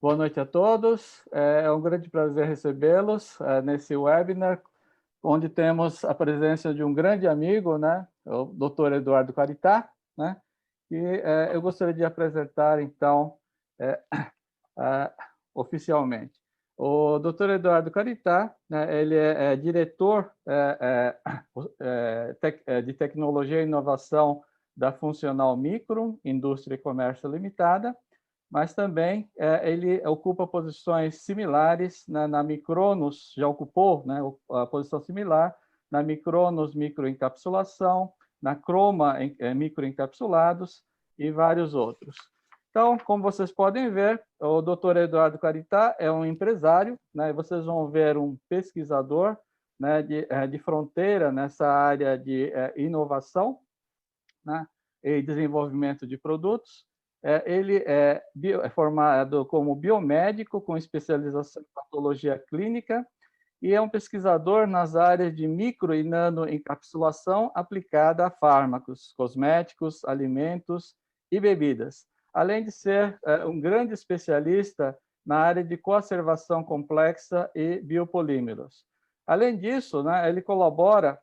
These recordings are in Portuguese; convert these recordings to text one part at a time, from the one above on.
Boa noite a todos. É um grande prazer recebê-los nesse webinar, onde temos a presença de um grande amigo, né, o Dr. Eduardo Caritá, né, e eu gostaria de apresentar, então, oficialmente. O Dr. Eduardo Caritá, né, ele é diretor de Tecnologia e Inovação da Funcional Micron, Indústria e Comércio Limitada, mas também ele ocupa posições similares na Micronos, já ocupou, né, a posição similar na Micronos Microencapsulação, na Croma Microencapsulados e vários outros. Então, como vocês podem ver, o Dr. Eduardo Caritá é um empresário, né, e vocês vão ver um pesquisador, né, de fronteira nessa área de inovação, né, e desenvolvimento de produtos. Ele é formado como biomédico, com especialização em patologia clínica, e é um pesquisador nas áreas de micro e nanoencapsulação aplicada a fármacos, cosméticos, alimentos e bebidas, além de ser um grande especialista na área de coacervação complexa e biopolímeros. Além disso, né, ele colabora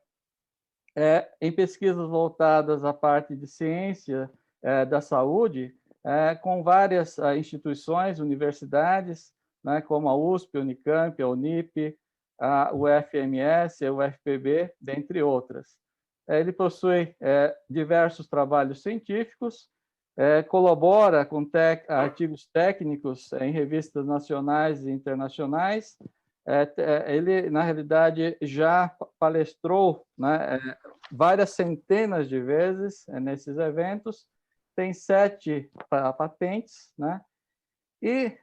em pesquisas voltadas à parte de ciência da saúde, com várias instituições, universidades, né, como a USP, a Unicamp, a Unip, a UFMS, a UFPB, dentre outras. Ele possui diversos trabalhos científicos, colabora com artigos técnicos em revistas nacionais e internacionais. Ele, na realidade, já palestrou, né, várias centenas de vezes nesses eventos, tem 7 patentes, né? E,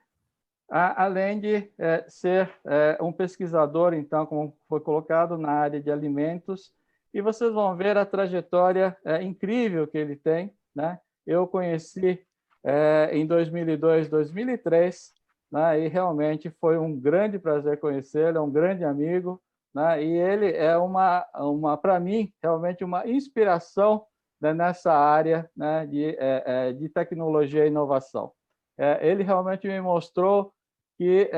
além de ser um pesquisador, então, como foi colocado, na área de alimentos, e vocês vão ver a trajetória incrível que ele tem, né? Eu o conheci em 2002, 2003, né? E realmente foi um grande prazer conhecê-lo, é um grande amigo, né? E ele é para mim, realmente uma inspiração, né, nessa área, né, de tecnologia e inovação. Ele realmente me mostrou que,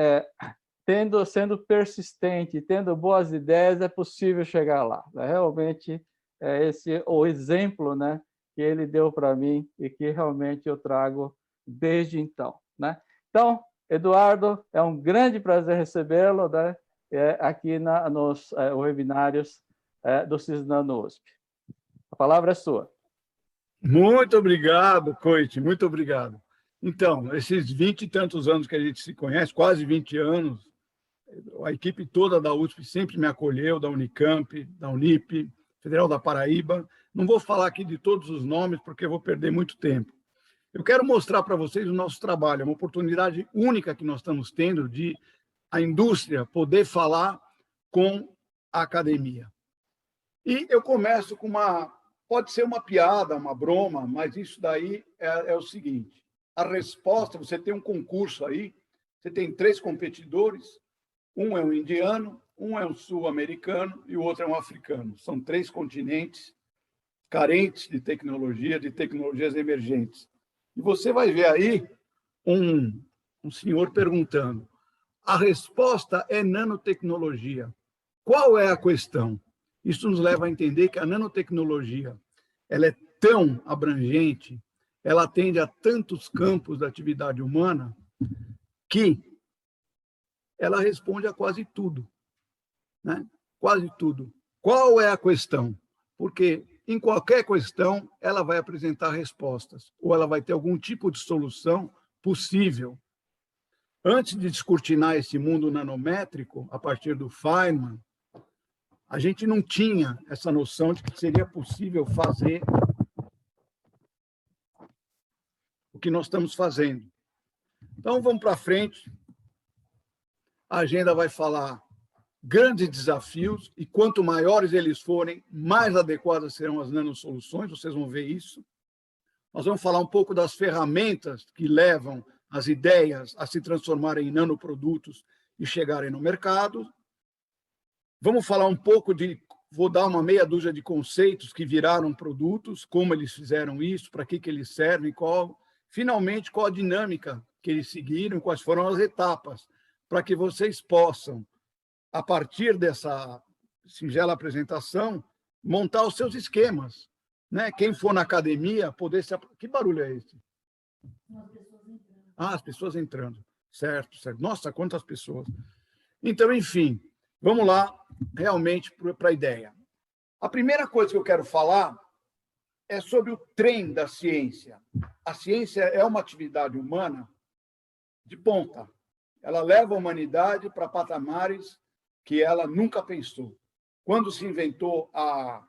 sendo persistente, tendo boas ideias, é possível chegar lá. Realmente, esse o exemplo, né, que ele deu para mim e que realmente eu trago desde então, né? Então, Eduardo, é um grande prazer recebê-lo, né, aqui nos webinários do Cisnano USP. A palavra é sua. Muito obrigado, Coit, muito obrigado. Então, esses 20 e tantos anos que a gente se conhece, quase 20 anos, a equipe toda da USP sempre me acolheu, da Unicamp, da Unip, Federal da Paraíba. Não vou falar aqui de todos os nomes, porque eu vou perder muito tempo. Eu quero mostrar para vocês o nosso trabalho, é uma oportunidade única que nós estamos tendo de a indústria poder falar com a academia. E eu começo com pode ser uma piada, uma broma, mas isso daí é o seguinte, a resposta, você tem um concurso aí, você tem 3 competidores, um é um indiano, um é um sul-americano e o outro é um africano. São 3 continentes carentes de tecnologias emergentes. E você vai ver aí um senhor perguntando, a resposta é nanotecnologia. Qual é a questão? Isso nos leva a entender que a nanotecnologia ela é tão abrangente, ela atende a tantos campos da atividade humana, que ela responde a quase tudo, né? Quase tudo. Qual é a questão? Porque em qualquer questão ela vai apresentar respostas, ou ela vai ter algum tipo de solução possível. Antes de descortinar esse mundo nanométrico, a partir do Feynman, a gente não tinha essa noção de que seria possível fazer o que nós estamos fazendo. Então, vamos para frente. A agenda vai falar grandes desafios, e quanto maiores eles forem, mais adequadas serão as nanosoluções, vocês vão ver isso. Nós vamos falar um pouco das ferramentas que levam as ideias a se transformarem em nanoprodutos e chegarem no mercado. Vamos falar um pouco vou dar uma meia dúzia de conceitos que viraram produtos, como eles fizeram isso, para que eles servem, finalmente, qual a dinâmica que eles seguiram, quais foram as etapas, para que vocês possam, a partir dessa singela apresentação, montar os seus esquemas, né? Quem for na academia, poder se... Que barulho é esse? Ah, as pessoas entrando. Certo, certo. Nossa, quantas pessoas. Então, enfim, vamos lá realmente para a ideia. A primeira coisa que eu quero falar é sobre o trem da ciência. A ciência é uma atividade humana de ponta. Ela leva a humanidade para patamares que ela nunca pensou. Quando se inventou a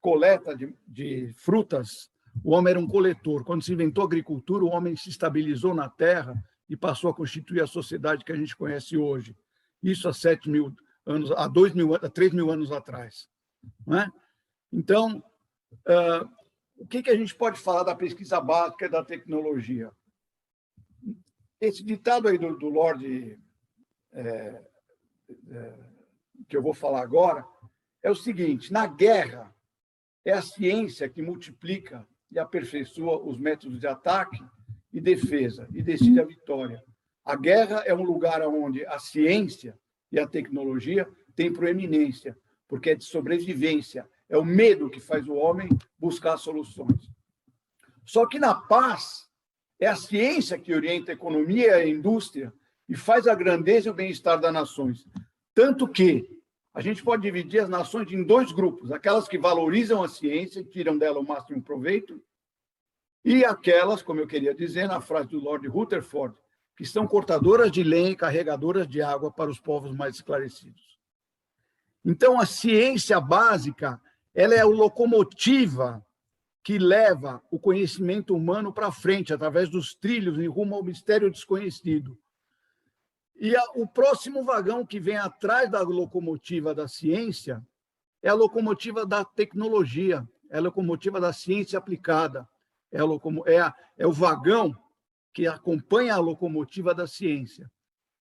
coleta de frutas, o homem era um coletor. Quando se inventou a agricultura, o homem se estabilizou na terra e passou a constituir a sociedade que a gente conhece hoje. Isso há 7.000 anos, há 3.000 anos atrás. Não é? Então, o que a gente pode falar da pesquisa básica e da tecnologia? Esse ditado aí do Lorde, que eu vou falar agora, é o seguinte: na guerra, é a ciência que multiplica e aperfeiçoa os métodos de ataque e defesa e decide a vitória. A guerra é um lugar onde a ciência e a tecnologia têm proeminência, porque é de sobrevivência, é o medo que faz o homem buscar soluções. Só que na paz, é a ciência que orienta a economia e a indústria e faz a grandeza e o bem-estar das nações. Tanto que a gente pode dividir as nações em dois grupos: aquelas que valorizam a ciência e tiram dela o máximo proveito, e aquelas, como eu queria dizer na frase do Lord Rutherford, que são cortadoras de lenha e carregadoras de água para os povos mais esclarecidos. Então, a ciência básica, ela é a locomotiva que leva o conhecimento humano para frente, através dos trilhos em rumo ao mistério desconhecido. E o próximo vagão que vem atrás da locomotiva da ciência é a locomotiva da tecnologia, é a locomotiva da ciência aplicada, é o vagão que acompanha a locomotiva da ciência.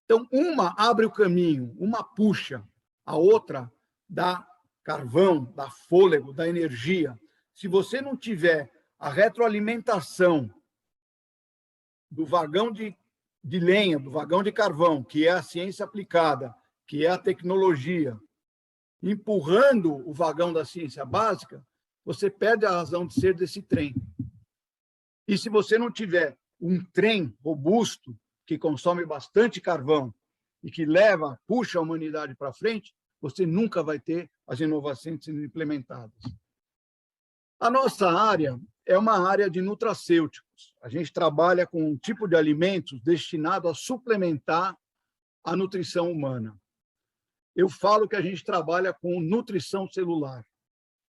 Então, uma abre o caminho, uma puxa, a outra dá carvão, dá fôlego, dá energia. Se você não tiver a retroalimentação do vagão de lenha, do vagão de carvão, que é a ciência aplicada, que é a tecnologia, empurrando o vagão da ciência básica, você perde a razão de ser desse trem. E se você não tiver um trem robusto, que consome bastante carvão e que puxa a humanidade para frente, você nunca vai ter as inovações sendo implementadas. A nossa área é uma área de nutracêuticos. A gente trabalha com um tipo de alimentos destinado a suplementar a nutrição humana. Eu falo que a gente trabalha com nutrição celular.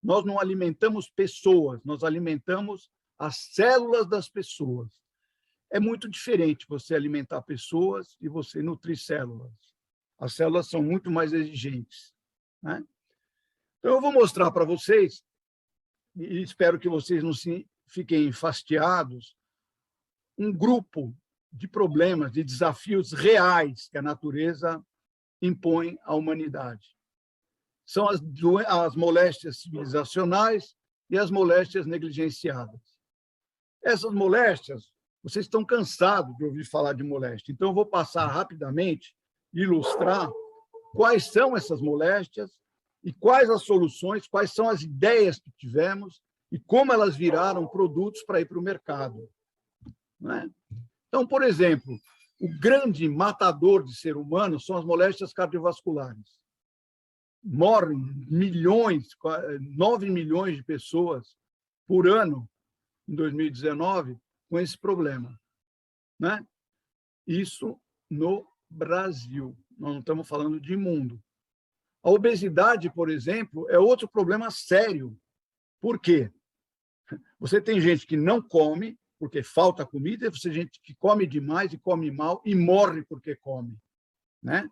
Nós não alimentamos pessoas, nós alimentamos as células das pessoas. É muito diferente você alimentar pessoas e você nutrir células. As células são muito mais exigentes, né? Então, eu vou mostrar para vocês, e espero que vocês não fiquem fastiados, um grupo de problemas, de desafios reais que a natureza impõe à humanidade. São as moléstias civilizacionais e as moléstias negligenciadas. Essas moléstias, vocês estão cansados de ouvir falar de moléstia, então eu vou passar rapidamente e ilustrar quais são essas moléstias e quais as soluções, quais são as ideias que tivemos e como elas viraram produtos para ir para o mercado. Não é? Então, por exemplo, o grande matador de ser humano são as moléstias cardiovasculares. Morrem 9 milhões de pessoas por ano, em 2019, com esse problema, né? Isso no Brasil. Nós não estamos falando de mundo. A obesidade, por exemplo, é outro problema sério. Por quê? Você tem gente que não come porque falta comida, e você tem gente que come demais e come mal e morre porque come, né?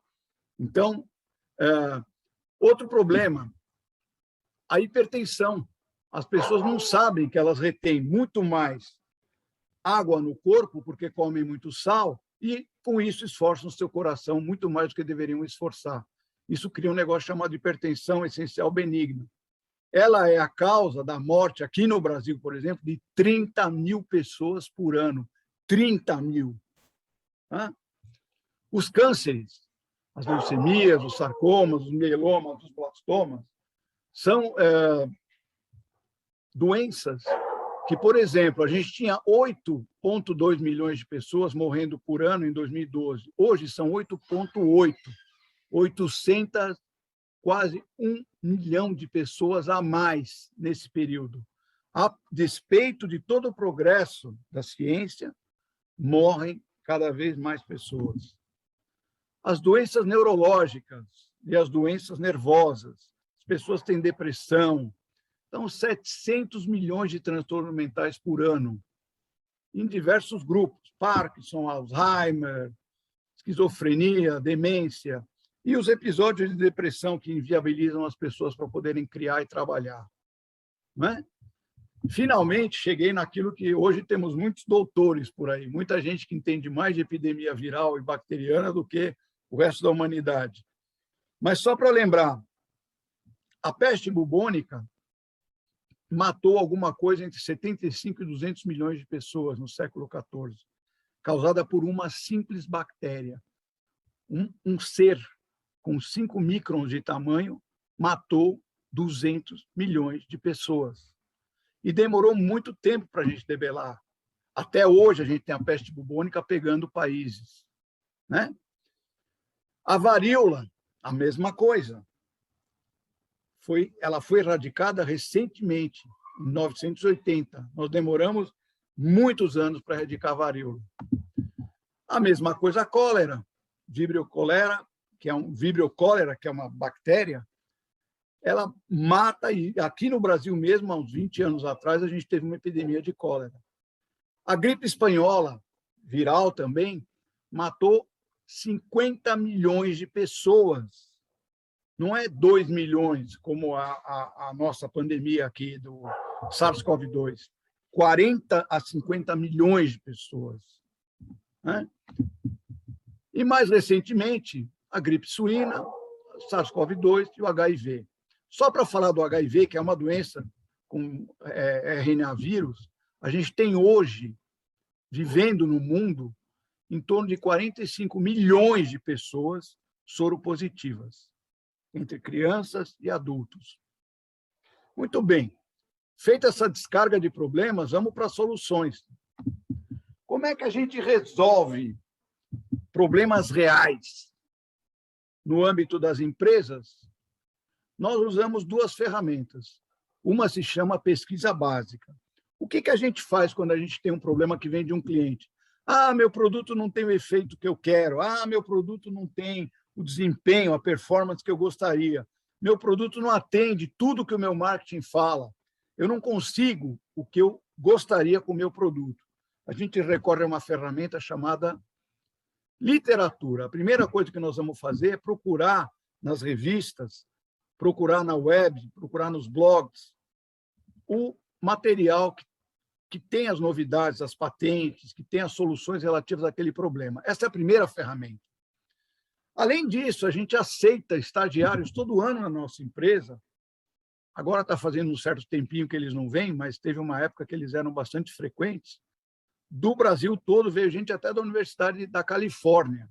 Então, outro problema, a hipertensão. As pessoas não sabem que elas retêm muito mais água no corpo porque comem muito sal e, com isso, esforçam o seu coração muito mais do que deveriam esforçar. Isso cria um negócio chamado hipertensão essencial benigna. Ela é a causa da morte, aqui no Brasil, por exemplo, de 30 mil pessoas por ano. 30 mil. Né? Os cânceres, as leucemias, os sarcomas, os mielomas, os blastomas, são doenças que, por exemplo, a gente tinha 8,2 milhões de pessoas morrendo por ano em 2012. Hoje são 8,8. 800, quase 1 milhão de pessoas a mais nesse período. A despeito de todo o progresso da ciência, morrem cada vez mais pessoas. As doenças neurológicas e as doenças nervosas, as pessoas têm depressão, então 700 milhões de transtornos mentais por ano, em diversos grupos, Parkinson, Alzheimer, esquizofrenia, demência, e os episódios de depressão que inviabilizam as pessoas para poderem criar e trabalhar. Não é? Finalmente, cheguei naquilo que hoje temos muitos doutores por aí, muita gente que entende mais de epidemia viral e bacteriana do que o resto da humanidade. Mas só para lembrar, a peste bubônica matou alguma coisa entre 75 e 200 milhões de pessoas no século XIV, causada por uma simples bactéria. Um ser com 5 microns de tamanho matou 200 milhões de pessoas. E demorou muito tempo para a gente debelar. Até hoje a gente tem a peste bubônica pegando países. Né? A varíola, a mesma coisa. Ela foi erradicada recentemente, em 1980. Nós demoramos muitos anos para erradicar a varíola. A mesma coisa a cólera, Vibrio cholerae, que é uma bactéria, ela mata, e aqui no Brasil mesmo, há uns 20 anos atrás, a gente teve uma epidemia de cólera. A gripe espanhola, viral também, matou 50 milhões de pessoas. Não é 2 milhões, como a nossa pandemia aqui do SARS-CoV-2. 40 a 50 milhões de pessoas. Né? E, mais recentemente, a gripe suína, SARS-CoV-2 e o HIV. Só para falar do HIV, que é uma doença com RNA vírus, a gente tem hoje, vivendo no mundo, em torno de 45 milhões de pessoas soropositivas, entre crianças e adultos. Muito bem. Feita essa descarga de problemas, vamos para soluções. Como é que a gente resolve problemas reais no âmbito das empresas? Nós usamos 2 ferramentas. Uma se chama pesquisa básica. O que a gente faz quando a gente tem um problema que vem de um cliente? Ah, meu produto não tem o efeito que eu quero. Ah, meu produto não tem o desempenho, a performance que eu gostaria. Meu produto não atende tudo que o meu marketing fala. Eu não consigo o que eu gostaria com o meu produto. A gente recorre a uma ferramenta chamada literatura. A primeira coisa que nós vamos fazer é procurar nas revistas, procurar na web, procurar nos blogs, o material que tem as novidades, as patentes, que tem as soluções relativas àquele problema. Essa é a primeira ferramenta. Além disso, a gente aceita estagiários todo ano na nossa empresa. Agora está fazendo um certo tempinho que eles não vêm, mas teve uma época que eles eram bastante frequentes. Do Brasil todo veio gente até da Universidade da Califórnia.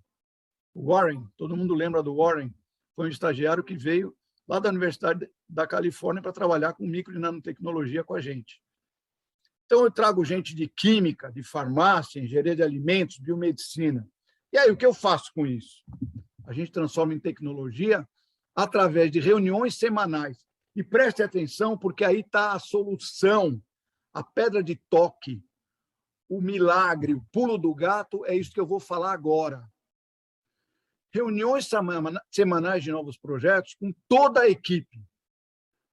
O Warren, todo mundo lembra do Warren, foi um estagiário que veio lá da Universidade da Califórnia para trabalhar com micro e nanotecnologia com a gente. Então, eu trago gente de química, de farmácia, engenharia de alimentos, biomedicina. E aí, o que eu faço com isso? A gente transforma em tecnologia através de reuniões semanais. E preste atenção, porque aí está a solução, a pedra de toque, o milagre, o pulo do gato, é isso que eu vou falar agora. Reuniões semanais de novos projetos com toda a equipe,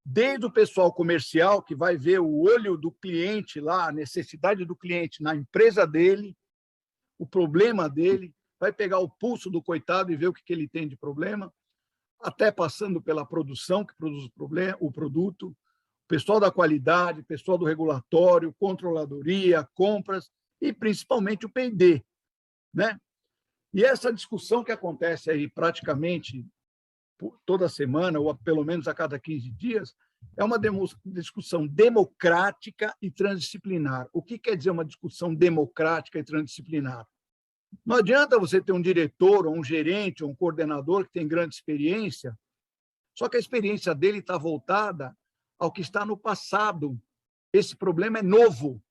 desde o pessoal comercial, que vai ver o olho do cliente lá, a necessidade do cliente na empresa dele, o problema dele, vai pegar o pulso do coitado e ver o que ele tem de problema, até passando pela produção, que produz o produto, o pessoal da qualidade, o pessoal do regulatório, controladoria, compras e, principalmente, o P&D, né? E essa discussão que acontece aí praticamente toda semana, ou pelo menos a cada 15 dias, é uma discussão democrática e transdisciplinar. O que quer dizer uma discussão democrática e transdisciplinar? Não adianta você ter um diretor, ou um gerente, ou um coordenador que tem grande experiência, só que a experiência dele está voltada ao que está no passado. Esse problema é novo.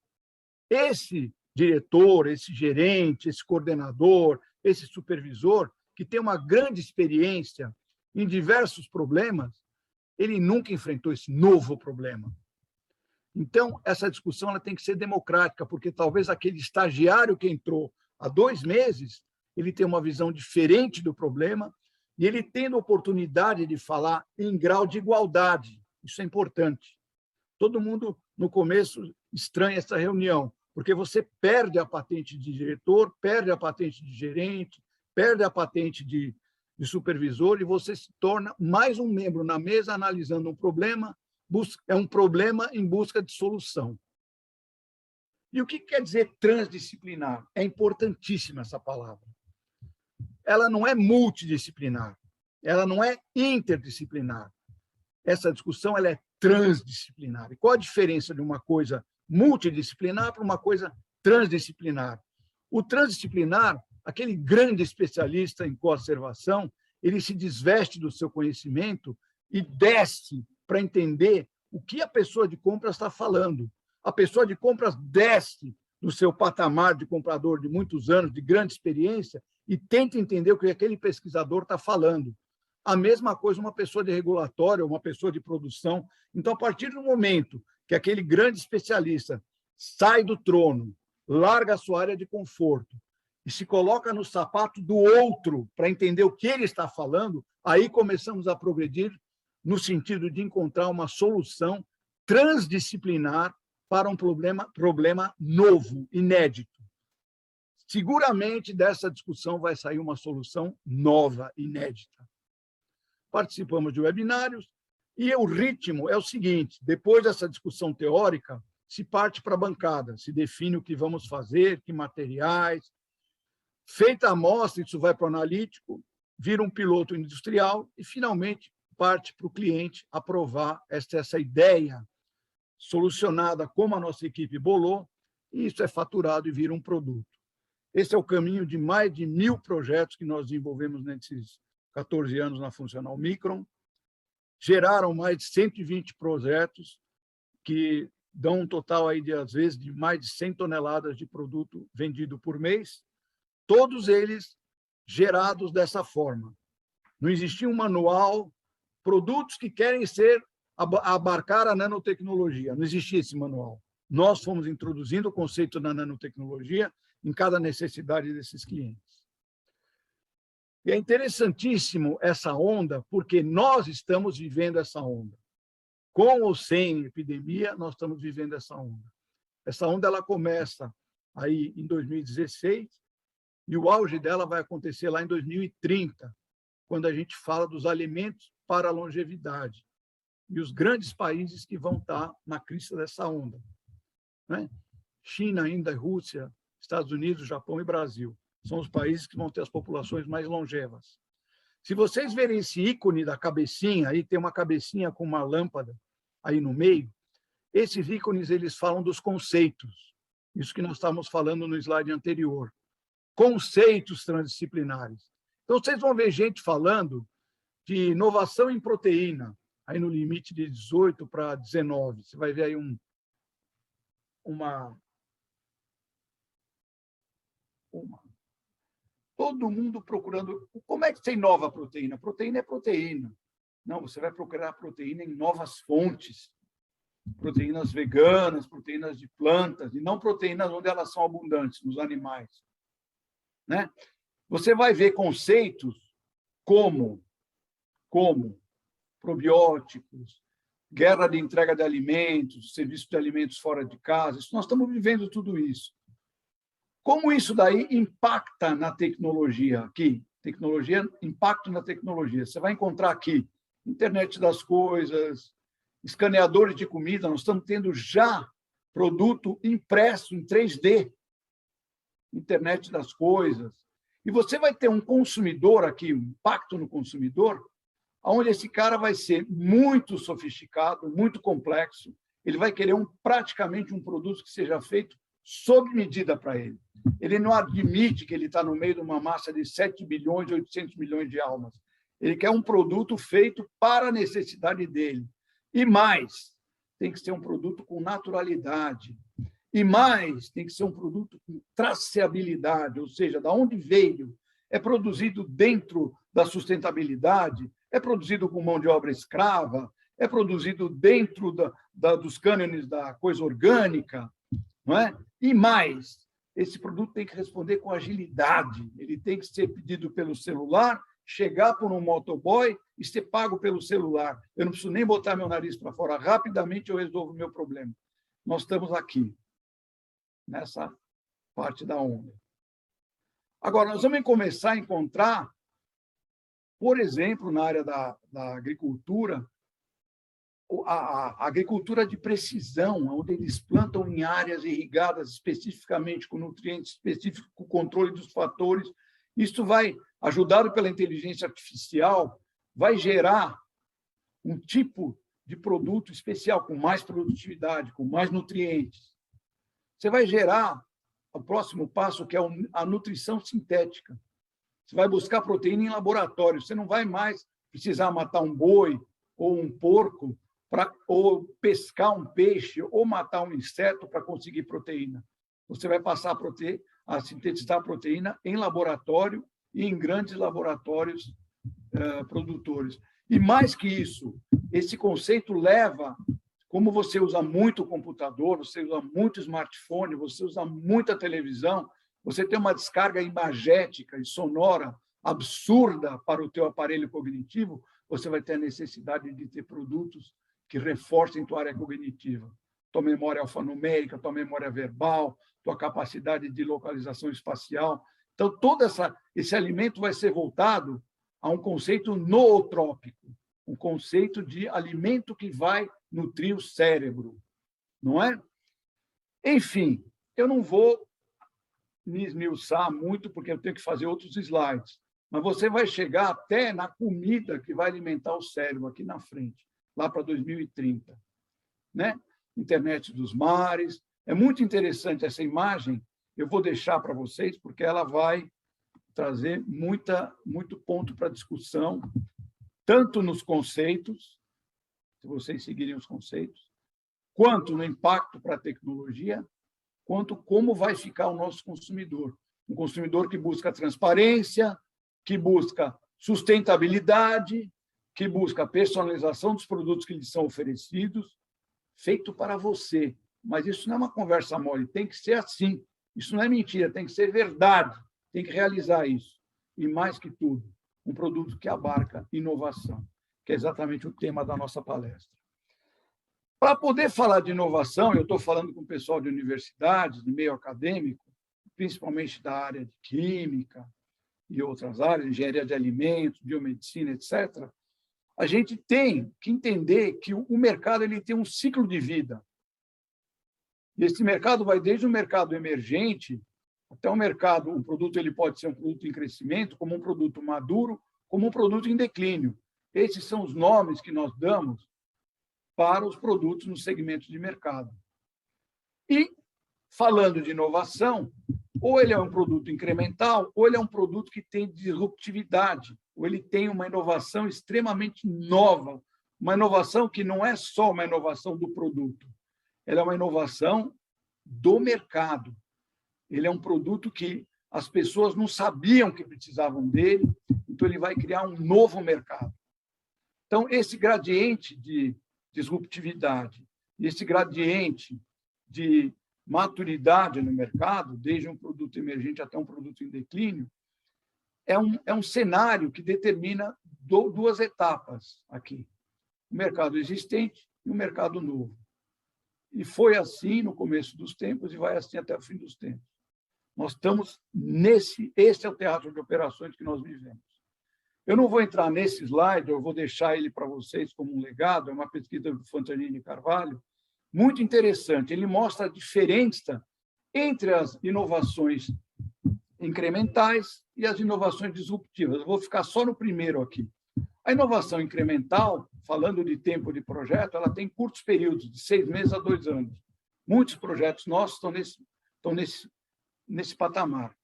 Esse diretor, esse gerente, esse coordenador, esse supervisor, que tem uma grande experiência em diversos problemas, ele nunca enfrentou esse novo problema. Então, essa discussão ela tem que ser democrática, porque talvez aquele estagiário que entrou há 2 meses, ele tem uma visão diferente do problema e ele tendo a oportunidade de falar em grau de igualdade. Isso é importante. Todo mundo, no começo, estranha essa reunião, porque você perde a patente de diretor, perde a patente de gerente, perde a patente de supervisor e você se torna mais um membro na mesa analisando um problema, é um problema em busca de solução. E o que quer dizer transdisciplinar? É importantíssima essa palavra. Ela não é multidisciplinar, ela não é interdisciplinar. Essa discussão ela é transdisciplinar. E qual a diferença de uma coisa multidisciplinar para uma coisa transdisciplinar? O transdisciplinar, aquele grande especialista em conservação, ele se desveste do seu conhecimento e desce para entender o que a pessoa de compras está falando. A pessoa de compras desce do seu patamar de comprador de muitos anos, de grande experiência, e tenta entender o que aquele pesquisador está falando. A mesma coisa uma pessoa de regulatório, uma pessoa de produção. Então, a partir do momento que aquele grande especialista sai do trono, larga a sua área de conforto e se coloca no sapato do outro para entender o que ele está falando, aí começamos a progredir no sentido de encontrar uma solução transdisciplinar para um problema novo, inédito. Seguramente dessa discussão vai sair uma solução nova, inédita. Participamos de webinários e o ritmo é o seguinte: depois dessa discussão teórica, se parte para a bancada, se define o que vamos fazer, que materiais. Feita a amostra, isso vai para o analítico, vira um piloto industrial e, finalmente, parte para o cliente aprovar essa ideia solucionada como a nossa equipe bolou, e isso é faturado e vira um produto. Esse é o caminho de mais de 1.000 projetos que nós desenvolvemos nesses 14 anos na Funcional Micron, geraram mais de 120 projetos que dão um total aí de, às vezes, de mais de 100 toneladas de produto vendido por mês, todos eles gerados dessa forma. Não existia um manual, produtos que querem abarcar a nanotecnologia, não existia esse manual. Nós fomos introduzindo o conceito da nanotecnologia em cada necessidade desses clientes. E é interessantíssimo essa onda, porque nós estamos vivendo essa onda. Com ou sem epidemia, nós estamos vivendo essa onda. Essa onda ela começa aí em 2016 e o auge dela vai acontecer lá em 2030, quando a gente fala dos alimentos para a longevidade e os grandes países que vão estar na crista dessa onda, né? China, Índia, Rússia, Estados Unidos, Japão e Brasil. São os países que vão ter as populações mais longevas. Se vocês verem esse ícone da cabecinha, aí tem uma cabecinha com uma lâmpada aí no meio, esses ícones eles falam dos conceitos. Isso que nós estávamos falando no slide anterior. Conceitos transdisciplinares. Então, vocês vão ver gente falando de inovação em proteína, aí no limite de 18 para 19. Você vai ver aí todo mundo procurando. Como é que você inova a proteína? Proteína é proteína. Não, você vai procurar proteína em novas fontes. Proteínas veganas, proteínas de plantas, e não proteínas onde elas são abundantes, nos animais. Né? Você vai ver conceitos como probióticos, guerra de entrega de alimentos, serviço de alimentos fora de casa. Nós estamos vivendo tudo isso. Como isso daí impacta na tecnologia aqui? Tecnologia, impacto na tecnologia. Você vai encontrar aqui internet das coisas, escaneadores de comida. Nós estamos tendo já produto impresso em 3D, internet das coisas. E você vai ter um consumidor aqui, um impacto no consumidor, onde esse cara vai ser muito sofisticado, muito complexo. Ele vai querer praticamente um produto que seja feito sob medida para ele. Ele não admite que ele está no meio de uma massa de 7 bilhões e 800 milhões de almas. Ele quer um produto feito para a necessidade dele. E mais, tem que ser um produto com naturalidade. E mais, tem que ser um produto com traceabilidade, ou seja, da onde veio. É produzido dentro da sustentabilidade, é produzido com mão de obra escrava, é produzido dentro dos cânones da coisa orgânica, não é? E mais, esse produto tem que responder com agilidade, ele tem que ser pedido pelo celular, chegar por um motoboy e ser pago pelo celular. Eu não preciso nem botar meu nariz para fora, rapidamente eu resolvo o meu problema. Nós estamos aqui, nessa parte da onda. Agora, nós vamos começar a encontrar, por exemplo, na área da agricultura, a agricultura de precisão, onde eles plantam em áreas irrigadas especificamente, com nutrientes específicos, com controle dos fatores. Isso vai, ajudado pela inteligência artificial, vai gerar um tipo de produto especial, com mais produtividade, com mais nutrientes. Você vai gerar o próximo passo, que é a nutrição sintética. Você vai buscar proteína em laboratório. Você não vai mais precisar matar um boi ou um porco, ou pescar um peixe, ou matar um inseto para conseguir proteína. Você vai passar a sintetizar proteína em laboratório e em grandes laboratórios produtores. E mais que isso, esse conceito leva, como você usa muito computador, você usa muito smartphone, você usa muita televisão, você tem uma descarga imagética e sonora absurda para o teu aparelho cognitivo, você vai ter a necessidade de ter produtos que reforcem tua área cognitiva, tua memória alfanumérica, tua memória verbal, tua capacidade de localização espacial. Então, todo esse alimento vai ser voltado a um conceito nootrópico, um conceito de alimento que vai nutrir o cérebro, não é? Enfim, eu não vou me esmiuçar muito, porque eu tenho que fazer outros slides, mas você vai chegar até na comida que vai alimentar o cérebro aqui na frente, lá para 2030, né? Internet dos mares. É muito interessante essa imagem, eu vou deixar para vocês, porque ela vai trazer muito ponto para discussão, tanto nos conceitos, se vocês seguirem os conceitos, quanto no impacto para a tecnologia, quanto como vai ficar o nosso consumidor. Um consumidor que busca transparência, que busca sustentabilidade, que busca personalização dos produtos que lhe são oferecidos, feito para você. Mas isso não é uma conversa mole, tem que ser assim. Isso não é mentira, tem que ser verdade, tem que realizar isso. E, mais que tudo, um produto que abarca inovação, que é exatamente o tema da nossa palestra. Para poder falar de inovação, eu estou falando com o pessoal de universidades, de meio acadêmico, principalmente da área de química e outras áreas, engenharia de alimentos, biomedicina, etc., a gente tem que entender que o mercado ele tem um ciclo de vida. E esse mercado vai desde o mercado emergente até o mercado, o produto ele pode ser um produto em crescimento, como um produto maduro, como um produto em declínio. Esses são os nomes que nós damos para os produtos no segmento de mercado. E, falando de inovação, ou ele é um produto incremental, ou ele é um produto que tem disruptividade, ou ele tem uma inovação extremamente nova, uma inovação que não é só uma inovação do produto, ela é uma inovação do mercado. Ele é um produto que as pessoas não sabiam que precisavam dele, então ele vai criar um novo mercado. Então, esse gradiente de disruptividade, esse gradiente de maturidade no mercado, desde um produto emergente até um produto em declínio, é um cenário que determina duas etapas aqui. O mercado existente e o mercado novo. E foi assim no começo dos tempos e vai assim até o fim dos tempos. Nós estamos esse é o teatro de operações que nós vivemos. Eu não vou entrar nesse slide, eu vou deixar ele para vocês como um legado, é uma pesquisa do Fantarini Carvalho, muito interessante. Ele mostra a diferença entre as inovações incrementais e as inovações disruptivas. Eu vou ficar só no primeiro aqui. A inovação incremental, falando de tempo de projeto, ela tem curtos períodos, de 6 meses a 2 anos. Muitos projetos nossos estão estão nesse patamar.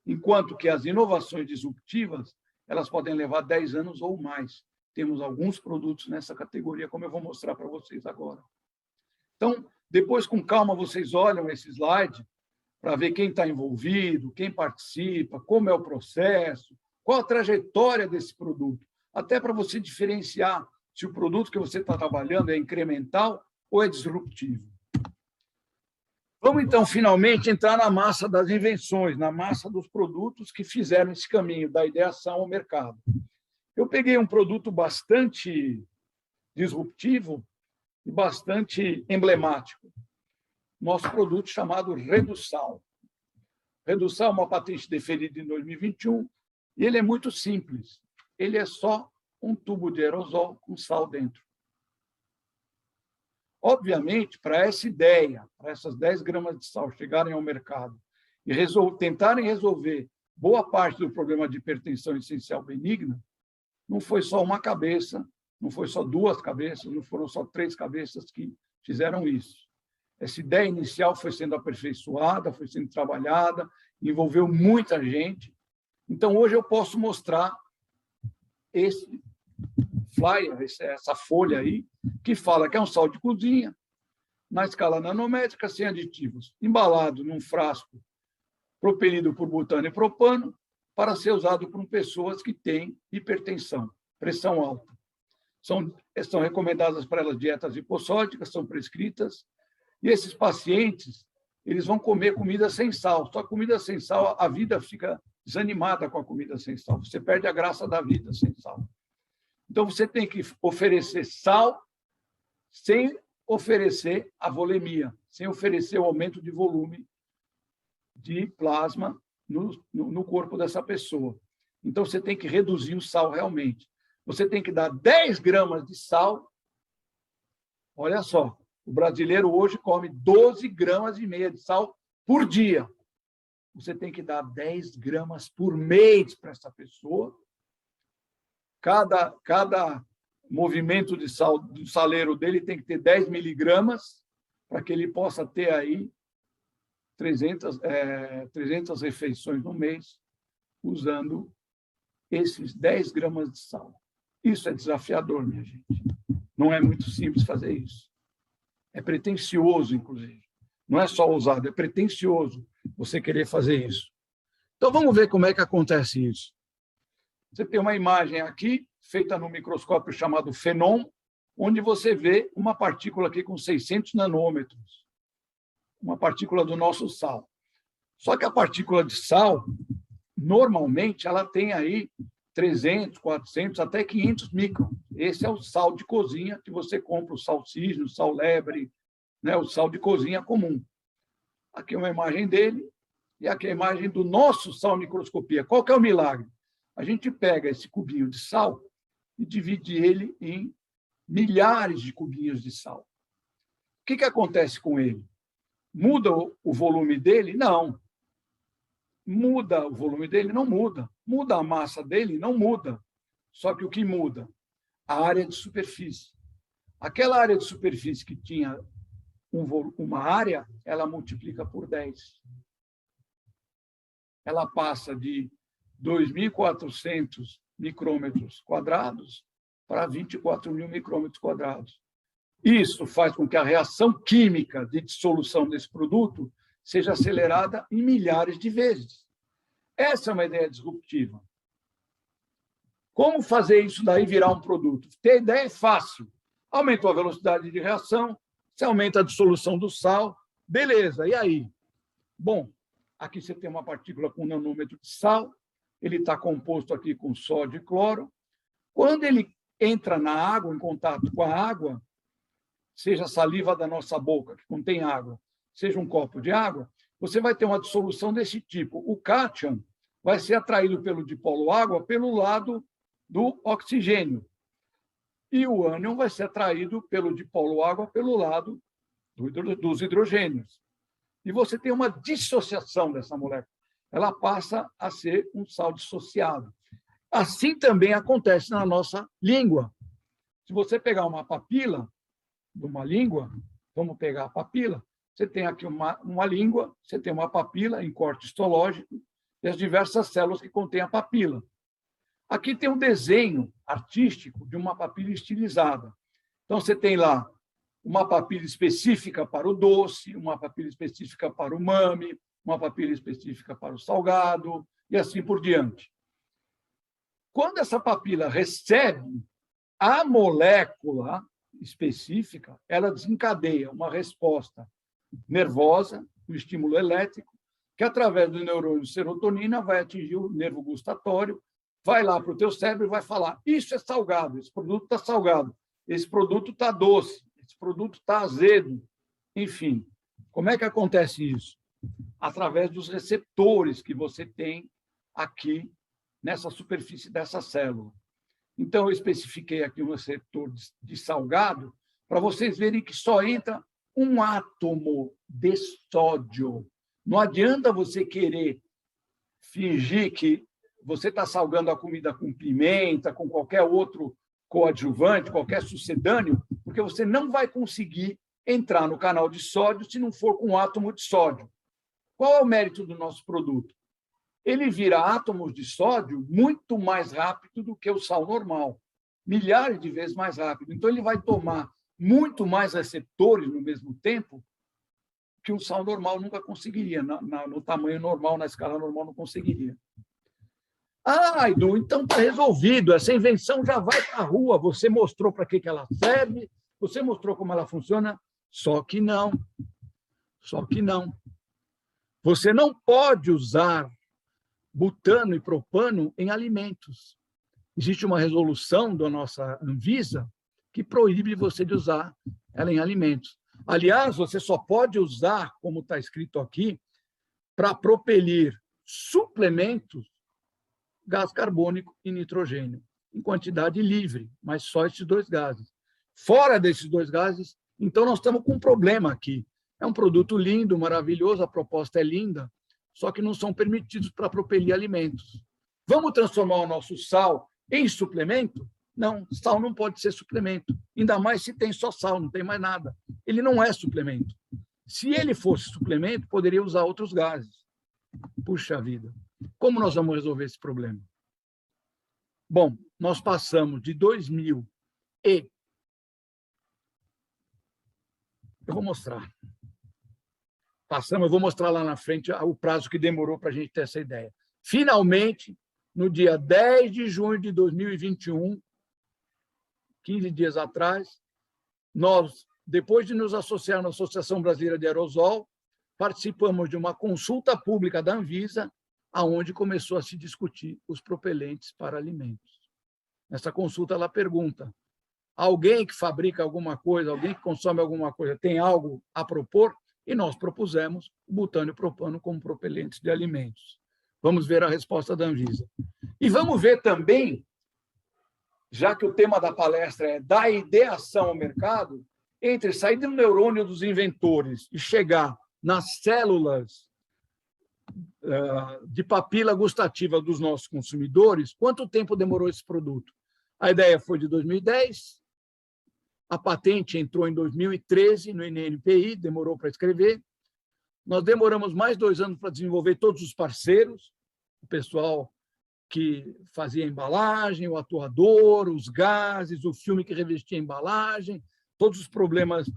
Enquanto que as inovações disruptivas, elas podem levar 10 anos ou mais. Temos alguns produtos nessa categoria, como eu vou mostrar para vocês agora. Então, depois, com calma, vocês olham esse slide para ver quem está envolvido, quem participa, como é o processo, qual a trajetória desse produto, até para você diferenciar se o produto que você está trabalhando é incremental ou é disruptivo. Vamos, então, finalmente, entrar na massa das invenções, na massa dos produtos que fizeram esse caminho, da ideação ao mercado. Eu peguei um produto bastante disruptivo e bastante emblemático. Nosso produto chamado Redussal. Redussal é uma patente deferida em 2021 e ele é muito simples. Ele é só um tubo de aerosol com sal dentro. Obviamente, para essa ideia, para essas 10 gramas de sal chegarem ao mercado e tentarem resolver boa parte do problema de hipertensão essencial benigna, não foi só uma cabeça, não foi só 2 cabeças, não foram só 3 cabeças que fizeram isso. Essa ideia inicial foi sendo aperfeiçoada, foi sendo trabalhada, envolveu muita gente. Então, hoje eu posso mostrar esse flyer, essa folha aí, que fala que é um sal de cozinha, na escala nanométrica, sem aditivos, embalado num frasco propelido por butano e propano, para ser usado por pessoas que têm hipertensão, pressão alta. São recomendadas para elas dietas hipossódicas, são prescritas, e esses pacientes, eles vão comer comida sem sal. Só comida sem sal, a vida fica desanimada com a comida sem sal. Você perde a graça da vida sem sal. Então, você tem que oferecer sal sem oferecer a volemia, sem oferecer o aumento de volume de plasma no corpo dessa pessoa. Então, você tem que reduzir o sal realmente. Você tem que dar 10 gramas de sal. Olha só, o brasileiro hoje come 12 gramas e meia de sal por dia. Você tem que dar 10 gramas por mês para essa pessoa. Cada movimento de sal do saleiro dele tem que ter 10 miligramas para que ele possa ter aí 300 refeições no mês usando esses 10 gramas de sal. Isso é desafiador, minha gente. Não é muito simples fazer isso. É pretensioso, inclusive. Não é só ousado, é pretensioso você querer fazer isso. Então, vamos ver como é que acontece isso. Você tem uma imagem aqui, feita no microscópio chamado Phenom, onde você vê uma partícula aqui com 600 nanômetros. Uma partícula do nosso sal. Só que a partícula de sal, normalmente, ela tem aí 300, 400, até 500 microns. Esse é o sal de cozinha que você compra, o sal cisne, o sal lebre, né, o sal de cozinha comum. Aqui é uma imagem dele e aqui é a imagem do nosso sal microscopia. Qual que é o milagre? A gente pega esse cubinho de sal e divide ele em milhares de cubinhos de sal. O que acontece com ele? Muda o volume dele? Não. Muda o volume dele? Não muda. Muda a massa dele? Não muda. Só que o que muda? A área de superfície. Aquela área de superfície que tinha uma área, ela multiplica por 10. Ela passa de 2.400 micrômetros quadrados para 24.000 micrômetros quadrados. Isso faz com que a reação química de dissolução desse produto seja acelerada em milhares de vezes. Essa é uma ideia disruptiva. Como fazer isso daí virar um produto? Ter ideia é fácil. Aumentou a velocidade de reação, você aumenta a dissolução do sal, beleza, e aí? Bom, aqui você tem uma partícula com 1 nanômetro de sal, ele está composto aqui com sódio e cloro. Quando ele entra na água, em contato com a água, seja a saliva da nossa boca, que contém água, seja um copo de água, você vai ter uma dissolução desse tipo. O cátion vai ser atraído pelo dipolo água pelo lado do oxigênio. E o ânion vai ser atraído pelo dipolo água pelo lado dos hidrogênios. E você tem uma dissociação dessa molécula. Ela passa a ser um sal dissociado. Assim também acontece na nossa língua. Se você pegar uma papila de uma língua, vamos pegar a papila, Você tem aqui uma língua, você tem uma papila em corte histológico e as diversas células que contêm a papila. Aqui tem um desenho artístico de uma papila estilizada. Então, você tem lá uma papila específica para o doce, uma papila específica para o umami, uma papila específica para o salgado, e assim por diante. Quando essa papila recebe a molécula específica, ela desencadeia uma resposta nervosa, um estímulo elétrico, que através do neurônio serotonina vai atingir o nervo gustatório, vai lá para o teu cérebro e vai falar: isso é salgado, esse produto está salgado, esse produto está doce, esse produto está azedo. Enfim, como é que acontece isso? Através dos receptores que você tem aqui nessa superfície dessa célula. Então, eu especifiquei aqui um receptor de salgado para vocês verem que só entra um átomo de sódio. Não adianta você querer fingir que você está salgando a comida com pimenta, com qualquer outro coadjuvante, qualquer sucedâneo, porque você não vai conseguir entrar no canal de sódio se não for com um átomo de sódio. Qual é o mérito do nosso produto? Ele vira átomos de sódio muito mais rápido do que o sal normal, milhares de vezes mais rápido. Então, ele vai tomar muito mais receptores no mesmo tempo que um sal normal nunca conseguiria, no tamanho normal, na escala normal, não conseguiria. Ah, Edu, então está resolvido, essa invenção já vai para a rua, você mostrou para que ela serve, você mostrou como ela funciona, só que não. Só que não. Você não pode usar butano e propano em alimentos. Existe uma resolução da nossa Anvisa que proíbe você de usar ela em alimentos. Aliás, você só pode usar, como está escrito aqui, para propelir suplementos, gás carbônico e nitrogênio, em quantidade livre, mas só esses dois gases. Fora desses dois gases, então nós estamos com um problema aqui. É um produto lindo, maravilhoso, a proposta é linda, só que não são permitidos para propelir alimentos. Vamos transformar o nosso sal em suplemento? Não, sal não pode ser suplemento, ainda mais se tem só sal, não tem mais nada. Ele não é suplemento. Se ele fosse suplemento, poderia usar outros gases. Puxa vida, como nós vamos resolver esse problema? Bom, nós passamos de 2000 e... Eu vou mostrar. Eu vou mostrar lá na frente o prazo que demorou para a gente ter essa ideia. Finalmente, no dia 10 de junho de 2021, 15 dias atrás, nós, depois de nos associar na Associação Brasileira de Aerosol, participamos de uma consulta pública da Anvisa, aonde começou a se discutir os propelentes para alimentos. Nessa consulta, ela pergunta: alguém que fabrica alguma coisa, alguém que consome alguma coisa, tem algo a propor? E nós propusemos o butano e o propano como propelentes de alimentos. Vamos ver a resposta da Anvisa. E vamos ver também, já que o tema da palestra é da ideação ao mercado, entre sair do neurônio dos inventores e chegar nas células de papila gustativa dos nossos consumidores, quanto tempo demorou esse produto? A ideia foi de 2010, a patente entrou em 2013 no INPI, demorou para escrever. Nós demoramos mais 2 anos para desenvolver todos os parceiros, o pessoal que fazia a embalagem, o atuador, os gases, o filme que revestia a embalagem, todos os problemas,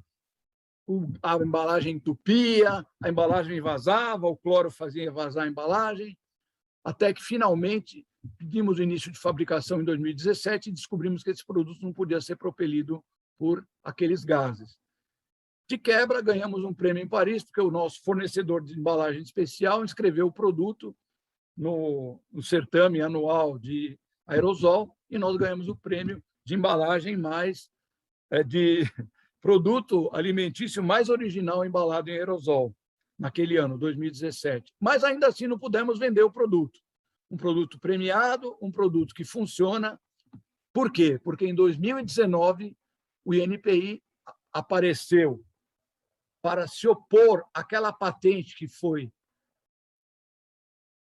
a embalagem entupia, a embalagem vazava, o cloro fazia vazar a embalagem, até que, finalmente, pedimos o início de fabricação em 2017 e descobrimos que esse produto não podia ser propelido por aqueles gases. De quebra, ganhamos um prêmio em Paris, porque o nosso fornecedor de embalagem especial inscreveu o produto no certame anual de aerosol e nós ganhamos o prêmio de embalagem mais de produto alimentício mais original embalado em aerosol, naquele ano, 2017. Mas, ainda assim, não pudemos vender o produto. Um produto premiado, um produto que funciona. Por quê? Porque, em 2019, o INPI apareceu para se opor àquela patente que foi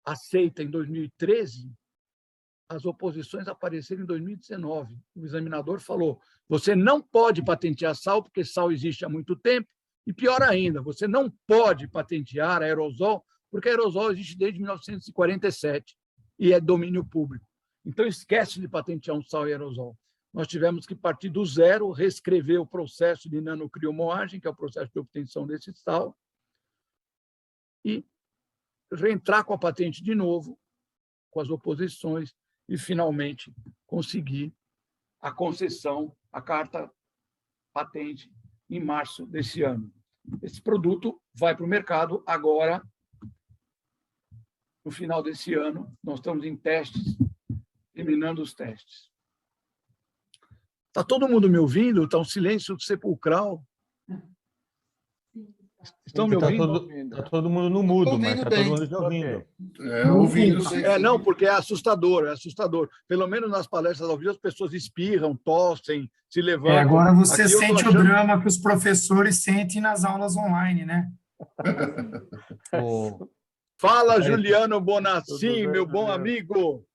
aceita em 2013, as oposições apareceram em 2019. O examinador falou: você não pode patentear sal, porque sal existe há muito tempo, E pior ainda, você não pode patentear aerosol, porque aerosol existe desde 1947 e é domínio público. Então, esquece de patentear um sal aerosol. Nós tivemos que partir do zero, reescrever o processo de nanocriomoagem, que é o processo de obtenção desse sal, e reentrar com a patente de novo, com as oposições, e finalmente conseguir a concessão, a carta patente, em março desse ano. Esse produto vai para o mercado agora, no final desse ano. Nós estamos em testes, terminando os testes. Está todo mundo me ouvindo? Está um silêncio sepulcral. Estão me ouvindo? Está todo mundo no mudo, mas está todo mundo te ouvindo. Ouvindo. Não, porque é assustador, é assustador. Pelo menos nas palestras ao vivo, as pessoas espirram, tossem, se levantam. Agora você Aqui eu tô sente o achando- drama que os professores sentem nas aulas online, né? O, Fala, Aí, Juliano tudo Bonacci, bem, meu bom Juliano? amigo.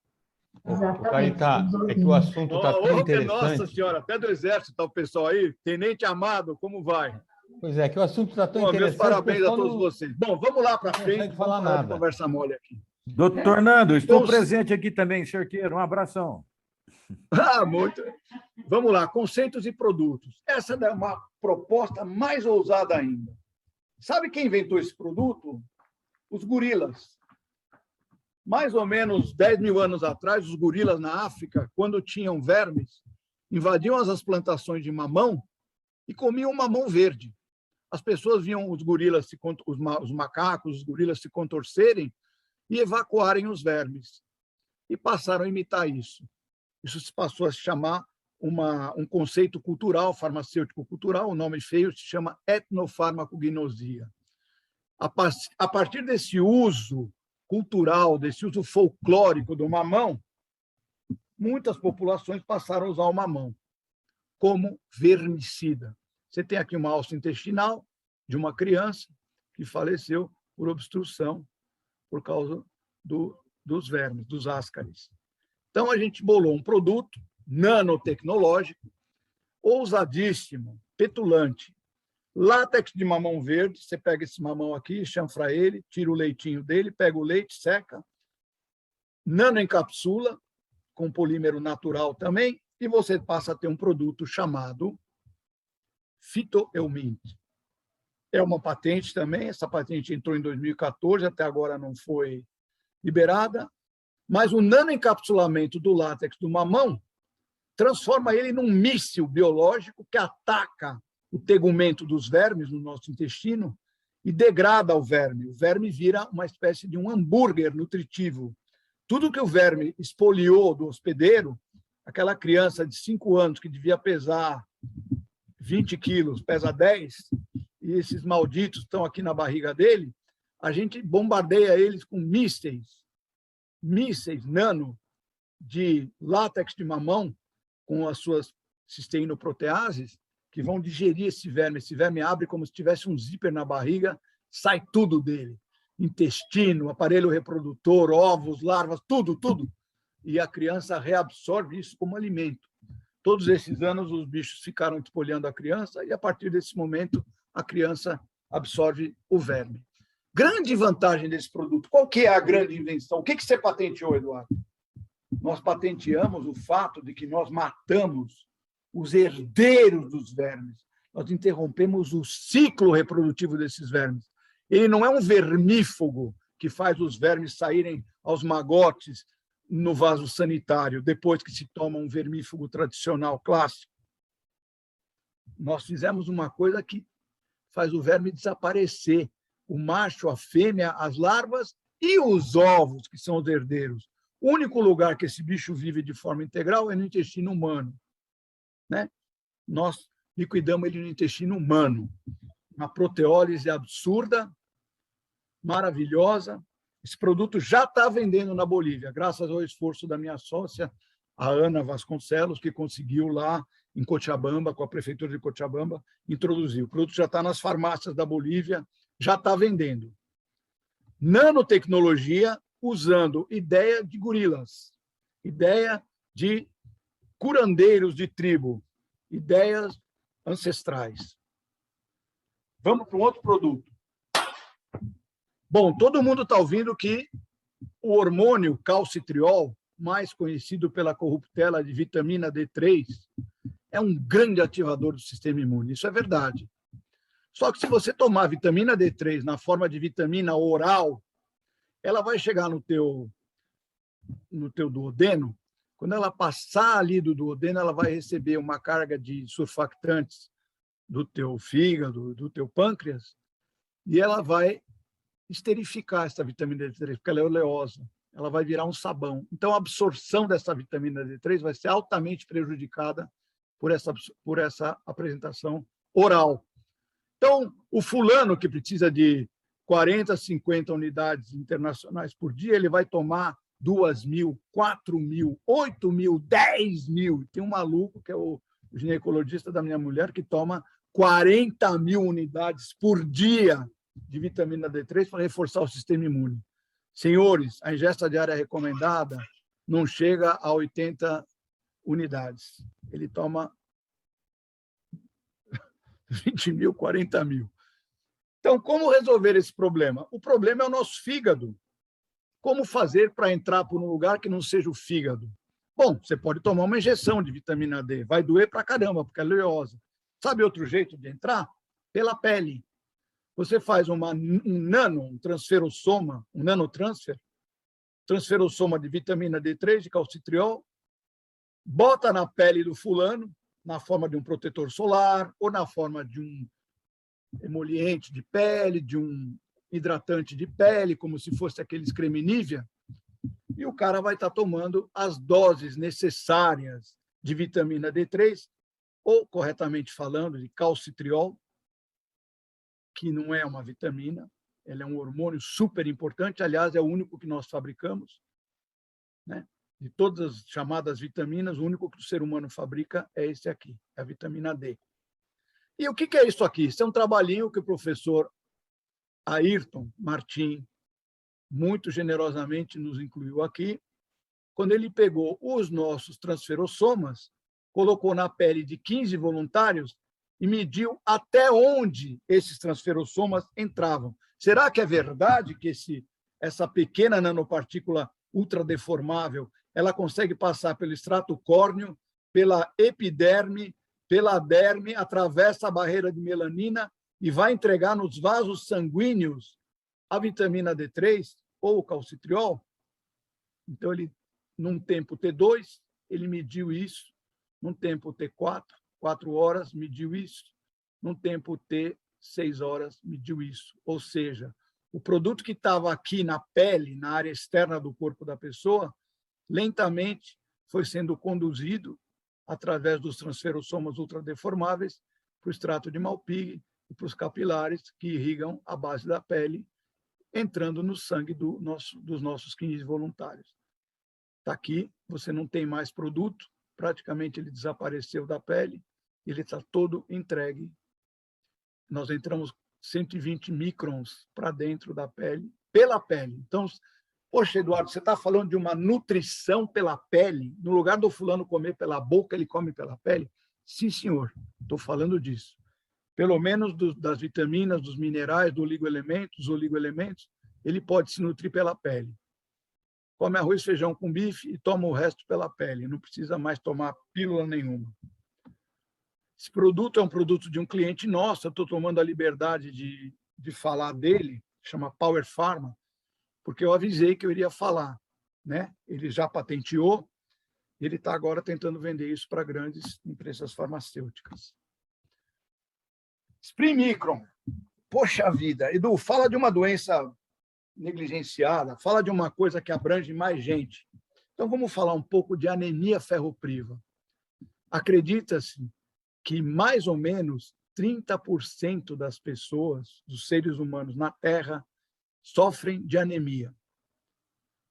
Carita, é que o assunto está tão Nossa interessante. senhora, até do Exército está o pessoal aí. Tenente Amado, como vai? Pois é, que o assunto está tão Bom, meus interessante. parabéns a pessoal todos não- vocês. Bom, vamos lá para não frente. consegue falar Vamos parar de nada. conversa mole aqui. Doutor Nando, estou Então, presente aqui também, Cerqueiro. Um abração. Muito. Vamos lá, conceitos e produtos. Essa é uma proposta mais ousada ainda. Sabe quem inventou esse produto? Os gorilas. Mais ou menos 10 mil anos atrás, os gorilas na África, quando tinham vermes, invadiam as plantações de mamão e comiam o mamão verde. As pessoas viam os gorilas, os macacos, os gorilas se contorcerem e evacuarem os vermes. E passaram a imitar isso. Isso se passou a se chamar um conceito cultural, farmacêutico cultural, o nome feio se chama etnofarmacognosia. A partir desse uso cultural, desse uso folclórico do mamão, muitas populações passaram a usar o mamão como vermicida. Você tem aqui uma alça intestinal de uma criança que faleceu por obstrução por causa dos vermes, dos ascaris. Então, a gente bolou um produto nanotecnológico, ousadíssimo, petulante, látex de mamão verde. Você pega esse mamão aqui, chanfra ele, tira o leitinho dele, pega o leite, seca, nanoencapsula, com polímero natural também, e você passa a ter um produto chamado Fitoeumint. É uma patente também, essa patente entrou em 2014, até agora não foi liberada, mas o nanoencapsulamento do látex do mamão transforma ele num míssil biológico que ataca o tegumento dos vermes no nosso intestino e degrada o verme. O verme vira uma espécie de um hambúrguer nutritivo. Tudo que o verme espoliou do hospedeiro, aquela criança de 5 anos que devia pesar 20 quilos, pesa 10, e esses malditos estão aqui na barriga dele, a gente bombardeia eles com mísseis nano de látex de mamão, com as suas cisteinoproteases, que vão digerir esse verme. Esse verme abre como se tivesse um zíper na barriga, sai tudo dele. Intestino, aparelho reprodutor, ovos, larvas, tudo. E a criança reabsorve isso como alimento. Todos esses anos, os bichos ficaram espolhando a criança e, a partir desse momento, a criança absorve o verme. Grande vantagem desse produto. Qual que é a grande invenção? O que você patenteou, Eduardo? Nós patenteamos o fato de que nós matamos os herdeiros dos vermes. Nós interrompemos o ciclo reprodutivo desses vermes. Ele não é um vermífugo que faz os vermes saírem aos magotes no vaso sanitário, depois que se toma um vermífugo tradicional clássico. Nós fizemos uma coisa que faz o verme desaparecer. O macho, a fêmea, as larvas e os ovos, que são os herdeiros. O único lugar que esse bicho vive de forma integral é no intestino humano, né? Nós liquidamos ele no intestino humano. Uma proteólise absurda, maravilhosa. Esse produto já está vendendo na Bolívia, graças ao esforço da minha sócia, a Ana Vasconcelos, que conseguiu lá em Cochabamba, com a prefeitura de Cochabamba, introduzir. O produto já está nas farmácias da Bolívia, já está vendendo. Nanotecnologia usando ideia de gorilas, ideia de curandeiros de tribo, ideias ancestrais. Vamos para um outro produto. Bom, todo mundo está ouvindo que o hormônio calcitriol, mais conhecido pela corruptela de vitamina D3, é um grande ativador do sistema imune. Isso é verdade. Só que se você tomar vitamina D3 na forma de vitamina oral, ela vai chegar no teu duodeno. Quando ela passar ali do duodeno, ela vai receber uma carga de surfactantes do teu fígado, do teu pâncreas, e ela vai esterificar essa vitamina D3, porque ela é oleosa. Ela vai virar um sabão. Então, a absorção dessa vitamina D3 vai ser altamente prejudicada por essa apresentação oral. Então, o fulano que precisa de 40, 50 unidades internacionais por dia, ele vai tomar 2.000, 4.000, 8.000, 10.000. Tem um maluco, que é o ginecologista da minha mulher, que toma 40.000 unidades por dia de vitamina D3 para reforçar o sistema imune. Senhores, a ingesta diária recomendada não chega a 80 unidades. Ele toma 20.000, 40.000. Então, como resolver esse problema? O problema é o nosso fígado. Como fazer para entrar por um lugar que não seja o fígado? Bom, você pode tomar uma injeção de vitamina D. Vai doer pra caramba, porque é oleosa. Sabe outro jeito de entrar? Pela pele. Você faz um transferossoma, um nanotransfer, transferossoma de vitamina D3, de calcitriol, bota na pele do fulano, na forma de um protetor solar, ou na forma de um emoliente de pele, de um hidratante de pele, como se fosse aqueles creme Nivea, e o cara vai estar tomando as doses necessárias de vitamina D3, ou, corretamente falando, de calcitriol, que não é uma vitamina, ele é um hormônio super importante, aliás, é o único que nós fabricamos, né? De todas as chamadas vitaminas, o único que o ser humano fabrica é esse aqui, é a vitamina D. E o que é isso aqui? Isso é um trabalhinho que o professor Ayrton Martin muito generosamente nos incluiu aqui, quando ele pegou os nossos transferossomas, colocou na pele de 15 voluntários e mediu até onde esses transferossomas entravam. Será que é verdade que essa pequena nanopartícula ultradeformável ela consegue passar pelo extrato córneo, pela epiderme, pela derme, atravessa a barreira de melanina e vai entregar nos vasos sanguíneos a vitamina D3 ou o calcitriol? Então, ele, num tempo T2, ele mediu isso, num tempo T4, 4 horas, mediu isso, num tempo T, 6 horas, mediu isso. Ou seja, o produto que estava aqui na pele, na área externa do corpo da pessoa, lentamente foi sendo conduzido através dos transferossomas ultradeformáveis para o extrato de Malpighi e para os capilares que irrigam a base da pele, entrando no sangue dos nossos 15 voluntários. Está aqui, você não tem mais produto, praticamente ele desapareceu da pele, ele está todo entregue. Nós entramos 120 microns para dentro da pele, pela pele. Então, poxa, Eduardo, você está falando de uma nutrição pela pele? No lugar do fulano comer pela boca, ele come pela pele? Sim, senhor, estou falando disso. Pelo menos das vitaminas, dos minerais, dos oligoelementos, ele pode se nutrir pela pele. Come arroz, feijão com bife e toma o resto pela pele. Não precisa mais tomar pílula nenhuma. Esse produto é um produto de um cliente nosso, eu estou tomando a liberdade de falar dele, chama Power Pharma, porque eu avisei que eu iria falar, né? Ele já patenteou, ele está agora tentando vender isso para grandes empresas farmacêuticas. Sprimicron. Poxa vida, Edu, fala de uma doença negligenciada, fala de uma coisa que abrange mais gente. Então, vamos falar um pouco de anemia ferropriva. Acredita-se que mais ou menos 30% das pessoas, dos seres humanos na Terra, sofrem de anemia.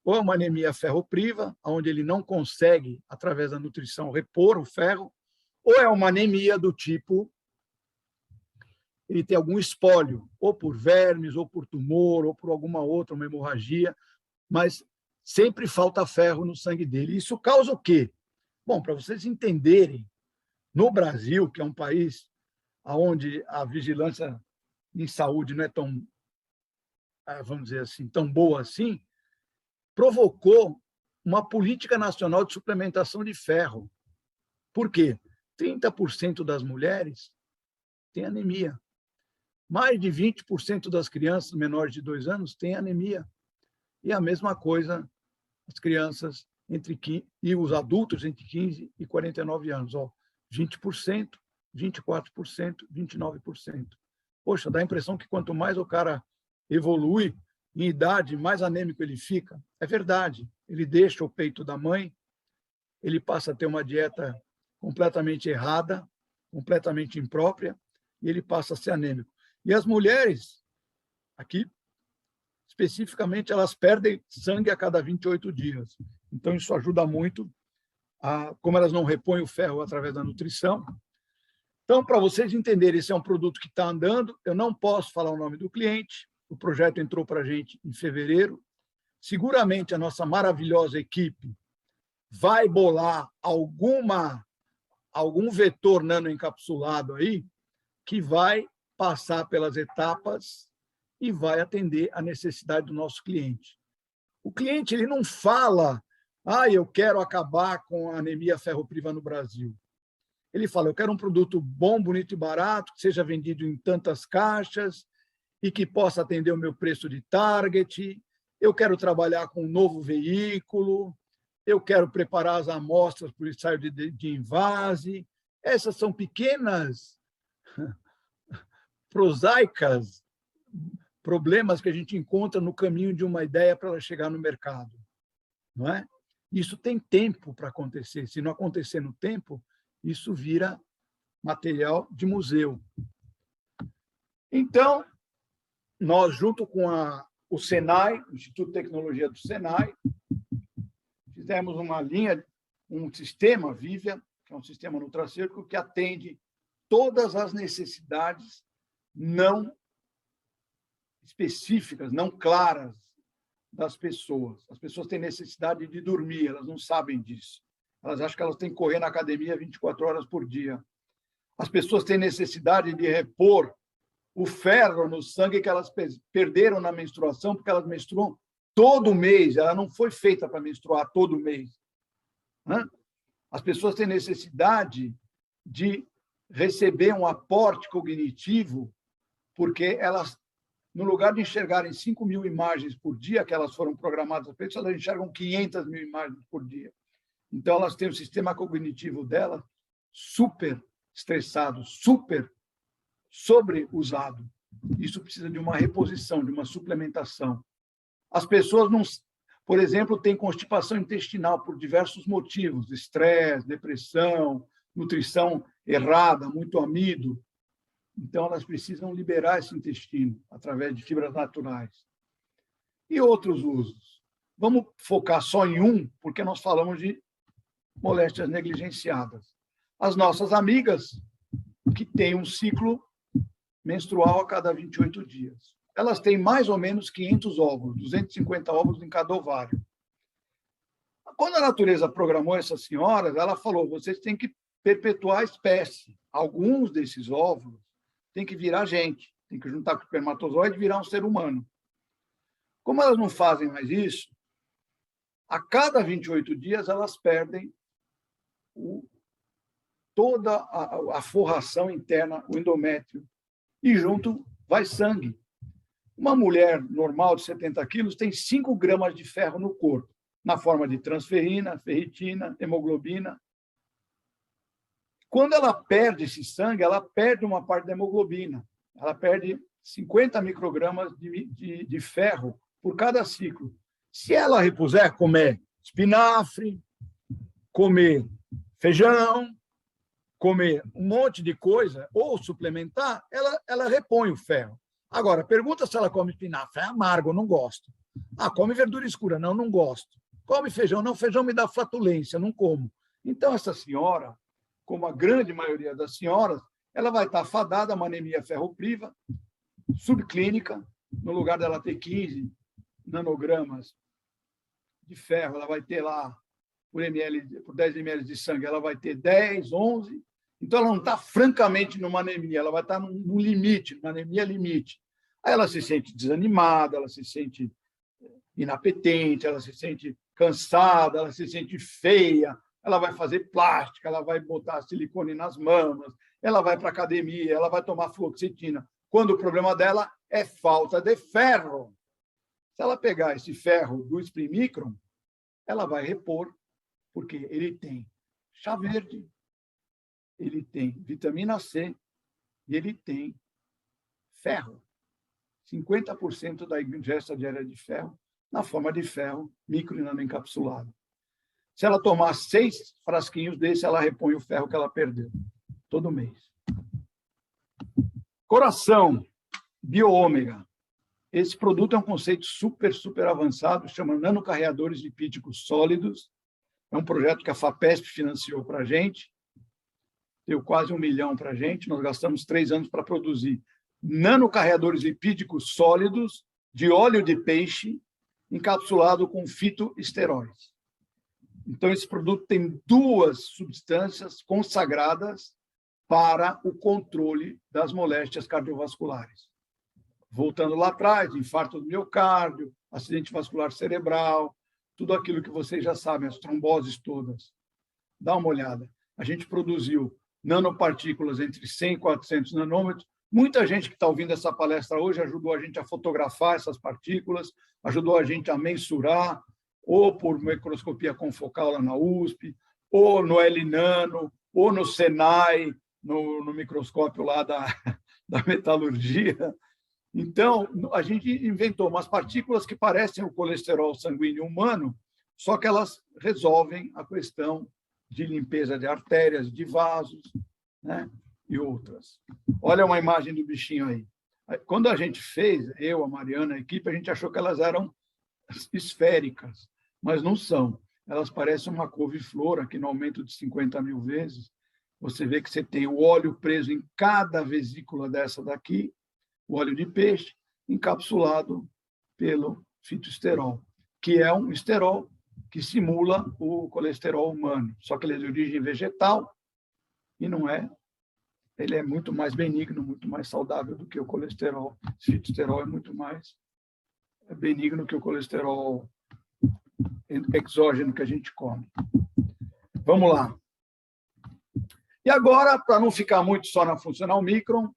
Ou é uma anemia ferropriva, onde ele não consegue, através da nutrição, repor o ferro, ou é uma anemia do tipo, ele tem algum espólio, ou por vermes, ou por tumor, ou por alguma outra, uma hemorragia, mas sempre falta ferro no sangue dele. Isso causa o quê? Bom, para vocês entenderem, no Brasil, que é um país onde a vigilância em saúde não é tão, vamos dizer assim, tão boa assim, provocou uma política nacional de suplementação de ferro. Por quê? 30% das mulheres têm anemia. Mais de 20% das crianças menores de 2 anos têm anemia. E a mesma coisa as crianças e os adultos entre 15 e 49 anos. 20%, 24%, 29%. Poxa, dá a impressão que quanto mais o cara evolui em idade, mais anêmico ele fica. É verdade. Ele deixa o peito da mãe, ele passa a ter uma dieta completamente errada, completamente imprópria, e ele passa a ser anêmico. E as mulheres, aqui, especificamente, elas perdem sangue a cada 28 dias. Então, isso ajuda muito, como elas não repõem o ferro através da nutrição. Então, para vocês entenderem, esse é um produto que está andando, eu não posso falar o nome do cliente, o projeto entrou para a gente em fevereiro. Seguramente, a nossa maravilhosa equipe vai bolar algum vetor nanoencapsulado aí que vai passar pelas etapas e vai atender a necessidade do nosso cliente. O cliente ele não fala, eu quero acabar com a anemia ferropriva no Brasil. Ele fala, eu quero um produto bom, bonito e barato, que seja vendido em tantas caixas e que possa atender o meu preço de target. Eu quero trabalhar com um novo veículo, eu quero preparar as amostras para o ensaio de invase. Essas são pequenas, prosaicas, problemas que a gente encontra no caminho de uma ideia para ela chegar no mercado. Não é? Isso tem tempo para acontecer. Se não acontecer no tempo, isso vira material de museu. Então, nós, junto com o Senai, o Instituto de Tecnologia do Senai, fizemos uma linha, um sistema Vivia, que é um sistema nutracêutico que atende todas as necessidades não específicas, não claras das pessoas. As pessoas têm necessidade de dormir, elas não sabem disso. Elas acham que elas têm que correr na academia 24 horas por dia. As pessoas têm necessidade de repor o ferro no sangue que elas perderam na menstruação, porque elas menstruam todo mês, ela não foi feita para menstruar todo mês. As pessoas têm necessidade de receber um aporte cognitivo, porque elas, no lugar de enxergarem 5.000 imagens por dia, que elas foram programadas para isso, elas enxergam 500.000 imagens por dia. Então, elas têm o sistema cognitivo dela super estressado, super sobreusado. Isso precisa de uma reposição, de uma suplementação. As pessoas, não, por exemplo, têm constipação intestinal por diversos motivos, estresse, depressão, nutrição errada, muito amido. Então, elas precisam liberar esse intestino através de fibras naturais. E outros usos? Vamos focar só em um, porque nós falamos de moléstias negligenciadas. As nossas amigas, que têm um ciclo menstrual a cada 28 dias. Elas têm mais ou menos 500 óvulos, 250 óvulos em cada ovário. Quando a natureza programou essas senhoras, ela falou, vocês têm que perpetuar a espécie. Alguns desses óvulos têm que virar gente, tem que juntar com o espermatozoide e virar um ser humano. Como elas não fazem mais isso, a cada 28 dias elas perdem toda a forração interna, o endométrio, e junto vai sangue. Uma mulher normal de 70 quilos tem 5 gramas de ferro no corpo, na forma de transferrina, ferritina, hemoglobina. Quando ela perde esse sangue, ela perde uma parte da hemoglobina. Ela perde 50 microgramas de ferro por cada ciclo. Se ela repuser, comer espinafre, comer feijão, comer um monte de coisa, ou suplementar, ela repõe o ferro. Agora, pergunta se ela come espinafre. É amargo, eu não gosto. Come verdura escura. Não, não gosto. Come feijão. Não, feijão me dá flatulência, não como. Então, essa senhora, como a grande maioria das senhoras, ela vai estar fadada a uma anemia ferropriva, subclínica, no lugar dela ter 15 nanogramas de ferro, ela vai ter lá, por 10 ml de sangue, ela vai ter 10, 11, Então, ela não está francamente numa anemia, ela vai estar num limite, numa anemia limite. Aí ela se sente desanimada, ela se sente inapetente, ela se sente cansada, ela se sente feia, ela vai fazer plástica, ela vai botar silicone nas mamas, ela vai para a academia, ela vai tomar fluoxetina, quando o problema dela é falta de ferro. Se ela pegar esse ferro do Sprimicron, ela vai repor, porque ele tem chá verde, ele tem vitamina C e ele tem ferro. 50% da ingesta diária de ferro na forma de ferro micro e nanoencapsulado. Se ela tomar 6 frasquinhos desse, ela repõe o ferro que ela perdeu todo mês. Coração, Bioômega. Esse produto é um conceito super avançado, chama nanocarreadores lipídicos sólidos. É um projeto que a FAPESP financiou para a gente, deu quase 1 milhão para a gente, nós gastamos 3 anos para produzir nanocarreadores lipídicos sólidos de óleo de peixe encapsulado com fitoesteróides. Então, esse produto tem 2 substâncias consagradas para o controle das moléstias cardiovasculares. Voltando lá atrás, infarto do miocárdio, acidente vascular cerebral, tudo aquilo que vocês já sabem, as tromboses todas. Dá uma olhada. A gente produziu nanopartículas entre 100 e 400 nanômetros. Muita gente que está ouvindo essa palestra hoje ajudou a gente a fotografar essas partículas, ajudou a gente a mensurar, ou por microscopia confocal lá na USP, ou no L-Nano, ou no Senai, no microscópio lá da metalurgia. Então, a gente inventou umas partículas que parecem o colesterol sanguíneo humano, só que elas resolvem a questão de limpeza de artérias, de vasos, né? E outras. Olha uma imagem do bichinho aí. Quando a gente fez, eu, a Mariana, a equipe, a gente achou que elas eram esféricas, mas não são. Elas parecem uma couve-flor, aqui no aumento de 50 mil vezes. Você vê que você tem o óleo preso em cada vesícula dessa daqui, o óleo de peixe, encapsulado pelo fitoesterol, que é um esterol que simula o colesterol humano, só que ele é de origem vegetal e não é. Ele é muito mais benigno, muito mais saudável do que o colesterol. O fitoesterol é muito mais benigno que o colesterol exógeno que a gente come. Vamos lá. E agora, para não ficar muito só na Funcional Micron,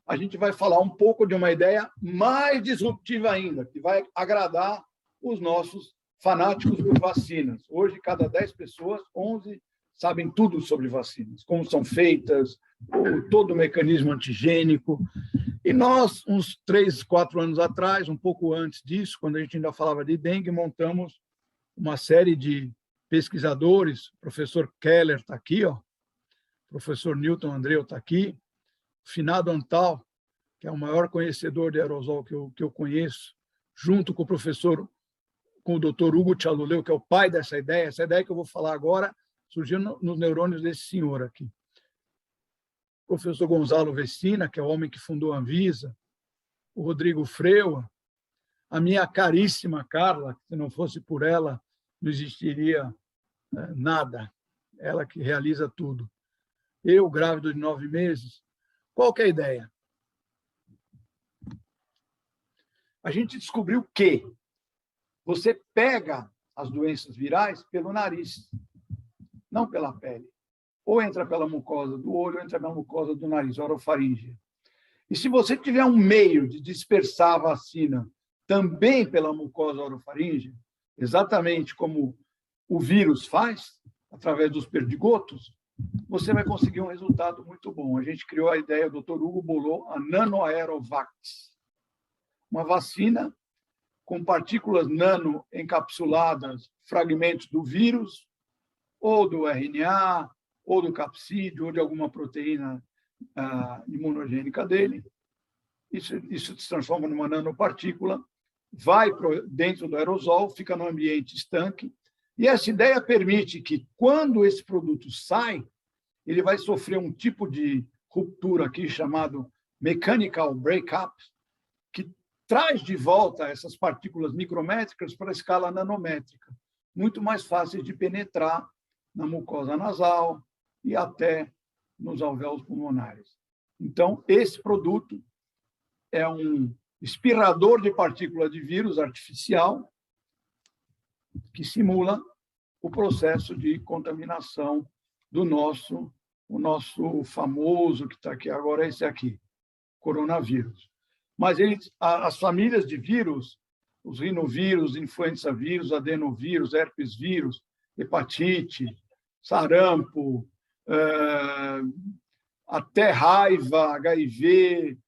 a gente vai falar um pouco de uma ideia mais disruptiva ainda, que vai agradar os nossos fanáticos por vacinas. Hoje, cada 10 pessoas, 11 sabem tudo sobre vacinas, como são feitas, todo o mecanismo antigênico. E nós, uns 3, 4 anos atrás, um pouco antes disso, quando a gente ainda falava de dengue, montamos uma série de pesquisadores. O professor Keller está aqui, ó. O professor Newton Andreu está aqui. O finado Antal, que é o maior conhecedor de aerosol que eu conheço, junto com o doutor Hugo Tchaluleu, que é o pai dessa ideia. Essa ideia que eu vou falar agora surgiu nos neurônios desse senhor aqui. O professor Gonzalo Vecina, que é o homem que fundou a Anvisa, o Rodrigo Freua, a minha caríssima Carla, que se não fosse por ela, não existiria nada. Ela que realiza tudo. Eu, grávido de 9 meses, qual que é a ideia? A gente descobriu que você pega as doenças virais pelo nariz, não pela pele. Ou entra pela mucosa do olho, ou entra pela mucosa do nariz, orofaríngea. E se você tiver um meio de dispersar a vacina também pela mucosa orofaríngea, exatamente como o vírus faz, através dos perdigotos, você vai conseguir um resultado muito bom. A gente criou a ideia, o Dr. Hugo bolou a Nanoaerovax, uma vacina com partículas nano encapsuladas, fragmentos do vírus, ou do RNA, ou do capsídeo, ou de alguma proteína imunogênica dele. Isso se transforma numa nanopartícula, vai dentro do aerosol, fica no ambiente estanque, e essa ideia permite que, quando esse produto sai, ele vai sofrer um tipo de ruptura aqui chamado mechanical breakup, que traz de volta essas partículas micrométricas para a escala nanométrica, muito mais fáceis de penetrar na mucosa nasal e até nos alvéolos pulmonares. Então, esse produto é um espirrador de partícula de vírus artificial que simula o processo de contaminação do o nosso famoso, que está aqui agora, é esse aqui, coronavírus. Mas as famílias de vírus, os rinovírus, influenza vírus, adenovírus, herpes vírus, hepatite, sarampo, até raiva, HIV,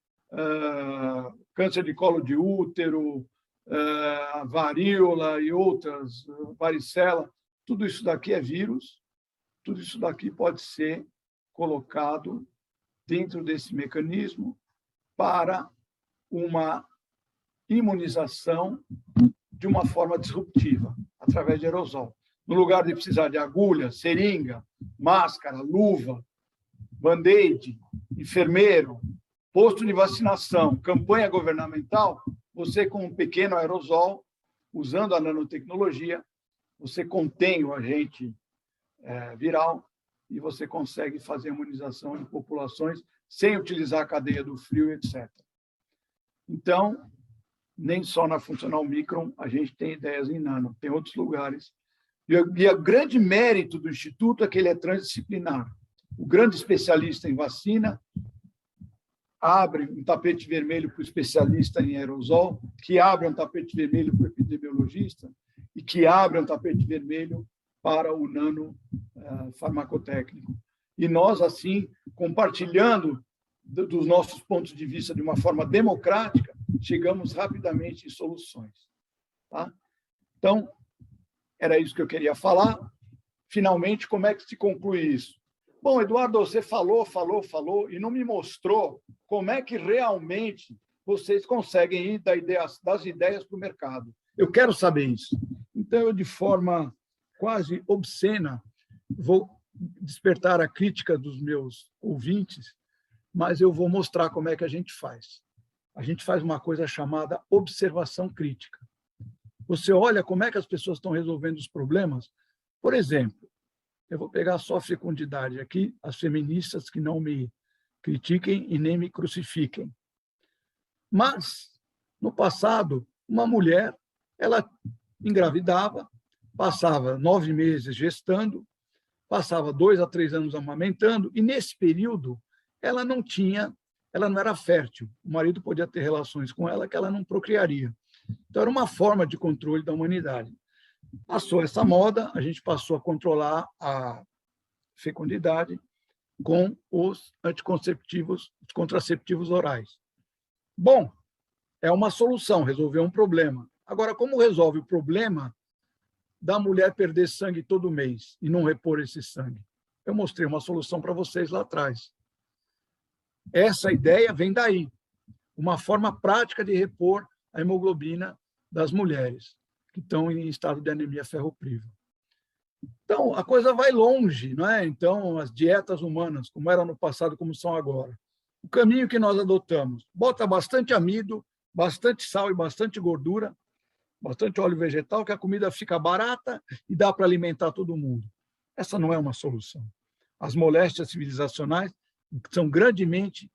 câncer de colo de útero, varíola e outras, varicela, tudo isso daqui é vírus, tudo isso daqui pode ser colocado dentro desse mecanismo para uma imunização de uma forma disruptiva, através de aerosol. No lugar de precisar de agulha, seringa, máscara, luva, band-aid, enfermeiro, posto de vacinação, campanha governamental, você com um pequeno aerosol, usando a nanotecnologia, você contém o agente viral e você consegue fazer a imunização de populações sem utilizar a cadeia do frio, etc. Então, nem só na Funcional Micron a gente tem ideias em nano, tem outros lugares. E o grande mérito do Instituto é que ele é transdisciplinar. O grande especialista em vacina abre um tapete vermelho para o especialista em aerosol, que abre um tapete vermelho para o epidemiologista e que abre um tapete vermelho para o nano farmacotécnico. E nós, assim, compartilhando dos nossos pontos de vista de uma forma democrática, chegamos rapidamente em soluções. Tá? Então, era isso que eu queria falar. Finalmente, como é que se conclui isso? Bom, Eduardo, você falou e não me mostrou como é que realmente vocês conseguem ir das ideias para o mercado. Eu quero saber isso. Então, eu, de forma quase obscena, vou despertar a crítica dos meus ouvintes, mas eu vou mostrar como é que a gente faz. A gente faz uma coisa chamada observação crítica. Você olha como é que as pessoas estão resolvendo os problemas. Por exemplo, eu vou pegar só a fecundidade aqui, as feministas que não me critiquem e nem me crucifiquem. Mas, no passado, uma mulher, ela engravidava, passava 9 meses gestando, passava 2 a 3 anos amamentando, e nesse período ela não era fértil. O marido podia ter relações com ela que ela não procriaria. Então, era uma forma de controle da humanidade. Passou essa moda, a gente passou a controlar a fecundidade com os anticonceptivos, os contraceptivos orais. Bom, é uma solução, resolveu um problema. Agora, como resolve o problema da mulher perder sangue todo mês e não repor esse sangue? Eu mostrei uma solução para vocês lá atrás. Essa ideia vem daí, uma forma prática de repor a hemoglobina das mulheres que estão em estado de anemia ferropriva. Então, a coisa vai longe, não é? Então, as dietas humanas, como eram no passado, como são agora. O caminho que nós adotamos, bota bastante amido, bastante sal e bastante gordura, bastante óleo vegetal, que a comida fica barata e dá para alimentar todo mundo. Essa não é uma solução. As moléstias civilizacionais são grandemente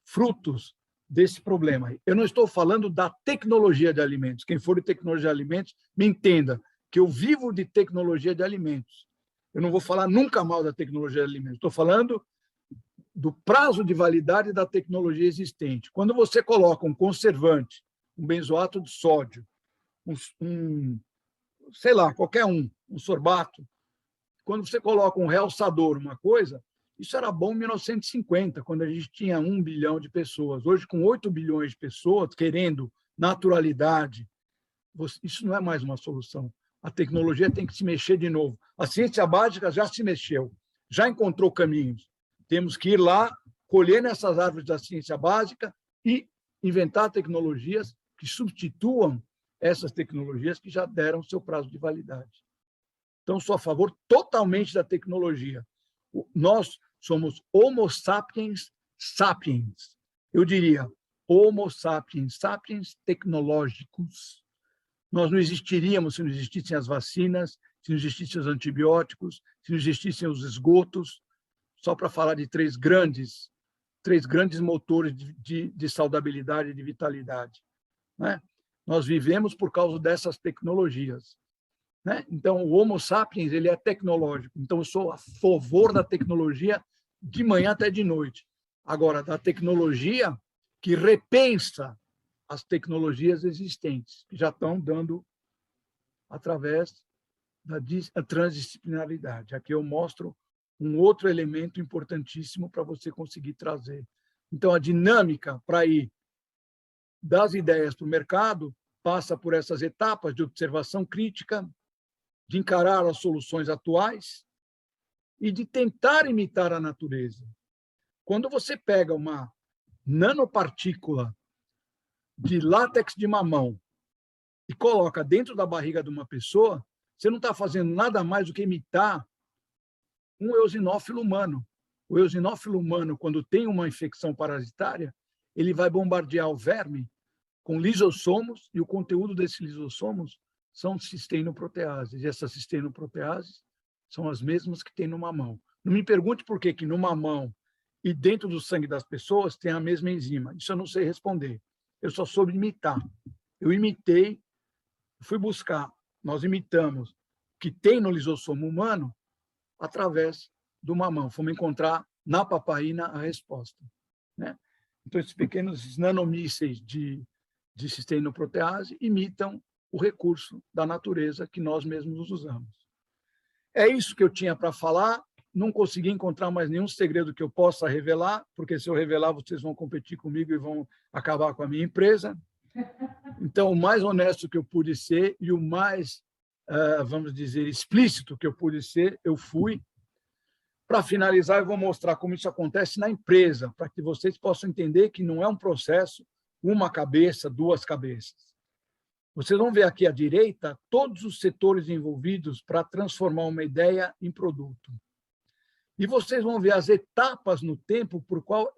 frutos desse problema. Eu não estou falando da tecnologia de alimentos. Quem for de tecnologia de alimentos, me entenda que eu vivo de tecnologia de alimentos. Eu não vou falar nunca mal da tecnologia de alimentos. Estou falando do prazo de validade da tecnologia existente. Quando você coloca um conservante, um benzoato de sódio, sei lá, qualquer um sorbato, quando você coloca um realçador, uma coisa, isso era bom em 1950, quando a gente tinha 1 bilhão de pessoas. Hoje, com 8 bilhões de pessoas querendo naturalidade, isso não é mais uma solução. A tecnologia tem que se mexer de novo. A ciência básica já se mexeu, já encontrou caminhos. Temos que ir lá, colher nessas árvores da ciência básica e inventar tecnologias que substituam essas tecnologias que já deram seu prazo de validade. Então, sou a favor totalmente da tecnologia. Nós somos Homo sapiens sapiens. Eu diria Homo sapiens sapiens tecnológicos. Nós não existiríamos se não existissem as vacinas, se não existissem os antibióticos, se não existissem os esgotos. só para falar de três grandes motores de saudabilidade e de vitalidade, né? Nós vivemos por causa dessas tecnologias, né? Então, o Homo sapiens, ele é tecnológico. Então, eu sou a favor da tecnologia de manhã até de noite. Agora, da tecnologia que repensa as tecnologias existentes, que já estão dando através da transdisciplinaridade. Aqui eu mostro um outro elemento importantíssimo para você conseguir trazer. Então, a dinâmica para ir das ideias para o mercado passa por essas etapas de observação crítica, de encarar as soluções atuais e de tentar imitar a natureza. Quando você pega uma nanopartícula de látex de mamão e coloca dentro da barriga de uma pessoa, você não está fazendo nada mais do que imitar um eosinófilo humano. O eosinófilo humano, quando tem uma infecção parasitária, ele vai bombardear o verme com lisossomos, e o conteúdo desses lisossomos são cisteinoproteases. E essas cisteinoproteases são as mesmas que tem no mamão. Não me pergunte por que no mamão e dentro do sangue das pessoas tem a mesma enzima. Isso eu não sei responder. Eu só soube imitar. Eu imitei, fui buscar, nós imitamos o que tem no lisossomo humano através do mamão. Fomos encontrar na papaina a resposta, né? Então, esses pequenos nanomísseis de cisteinoprotease imitam o recurso da natureza que nós mesmos usamos. É isso que eu tinha para falar. Não consegui encontrar mais nenhum segredo que eu possa revelar, porque se eu revelar, vocês vão competir comigo e vão acabar com a minha empresa. Então, o mais honesto que eu pude ser e o mais, vamos dizer, explícito que eu pude ser, eu fui. Para finalizar, eu vou mostrar como isso acontece na empresa, para que vocês possam entender que não é um processo, uma cabeça, duas cabeças. Vocês vão ver aqui à direita todos os setores envolvidos para transformar uma ideia em produto. E vocês vão ver as etapas no tempo por qual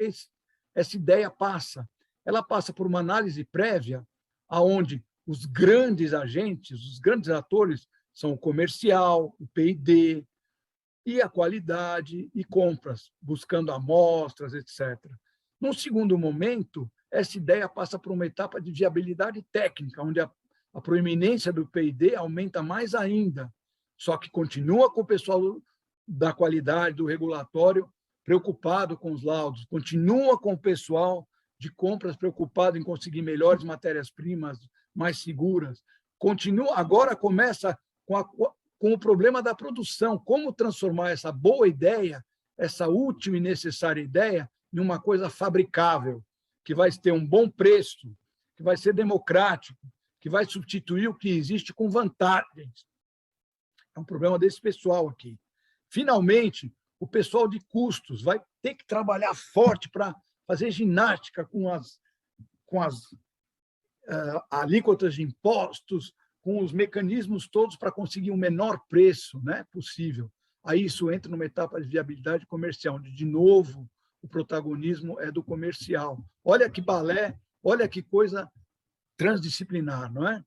essa ideia passa. Ela passa por uma análise prévia, onde os grandes agentes, os grandes atores, são o comercial, o P&D, e a qualidade e compras, buscando amostras, etc. Num segundo momento, essa ideia passa por uma etapa de viabilidade técnica, onde a proeminência do P&D aumenta mais ainda, só que continua com o pessoal da qualidade, do regulatório, preocupado com os laudos, continua com o pessoal de compras preocupado em conseguir melhores matérias-primas, mais seguras, continua, agora começa com o problema da produção, como transformar essa boa ideia, essa útil e necessária ideia, em uma coisa fabricável, que vai ter um bom preço, que vai ser democrático, que vai substituir o que existe com vantagens. É um problema desse pessoal aqui. Finalmente, o pessoal de custos vai ter que trabalhar forte para fazer ginástica com as alíquotas de impostos, com os mecanismos todos para conseguir o menor preço, né, possível. Aí isso entra numa etapa de viabilidade comercial, onde, de novo, o protagonismo é do comercial. Olha que balé, olha que coisa transdisciplinar, não é?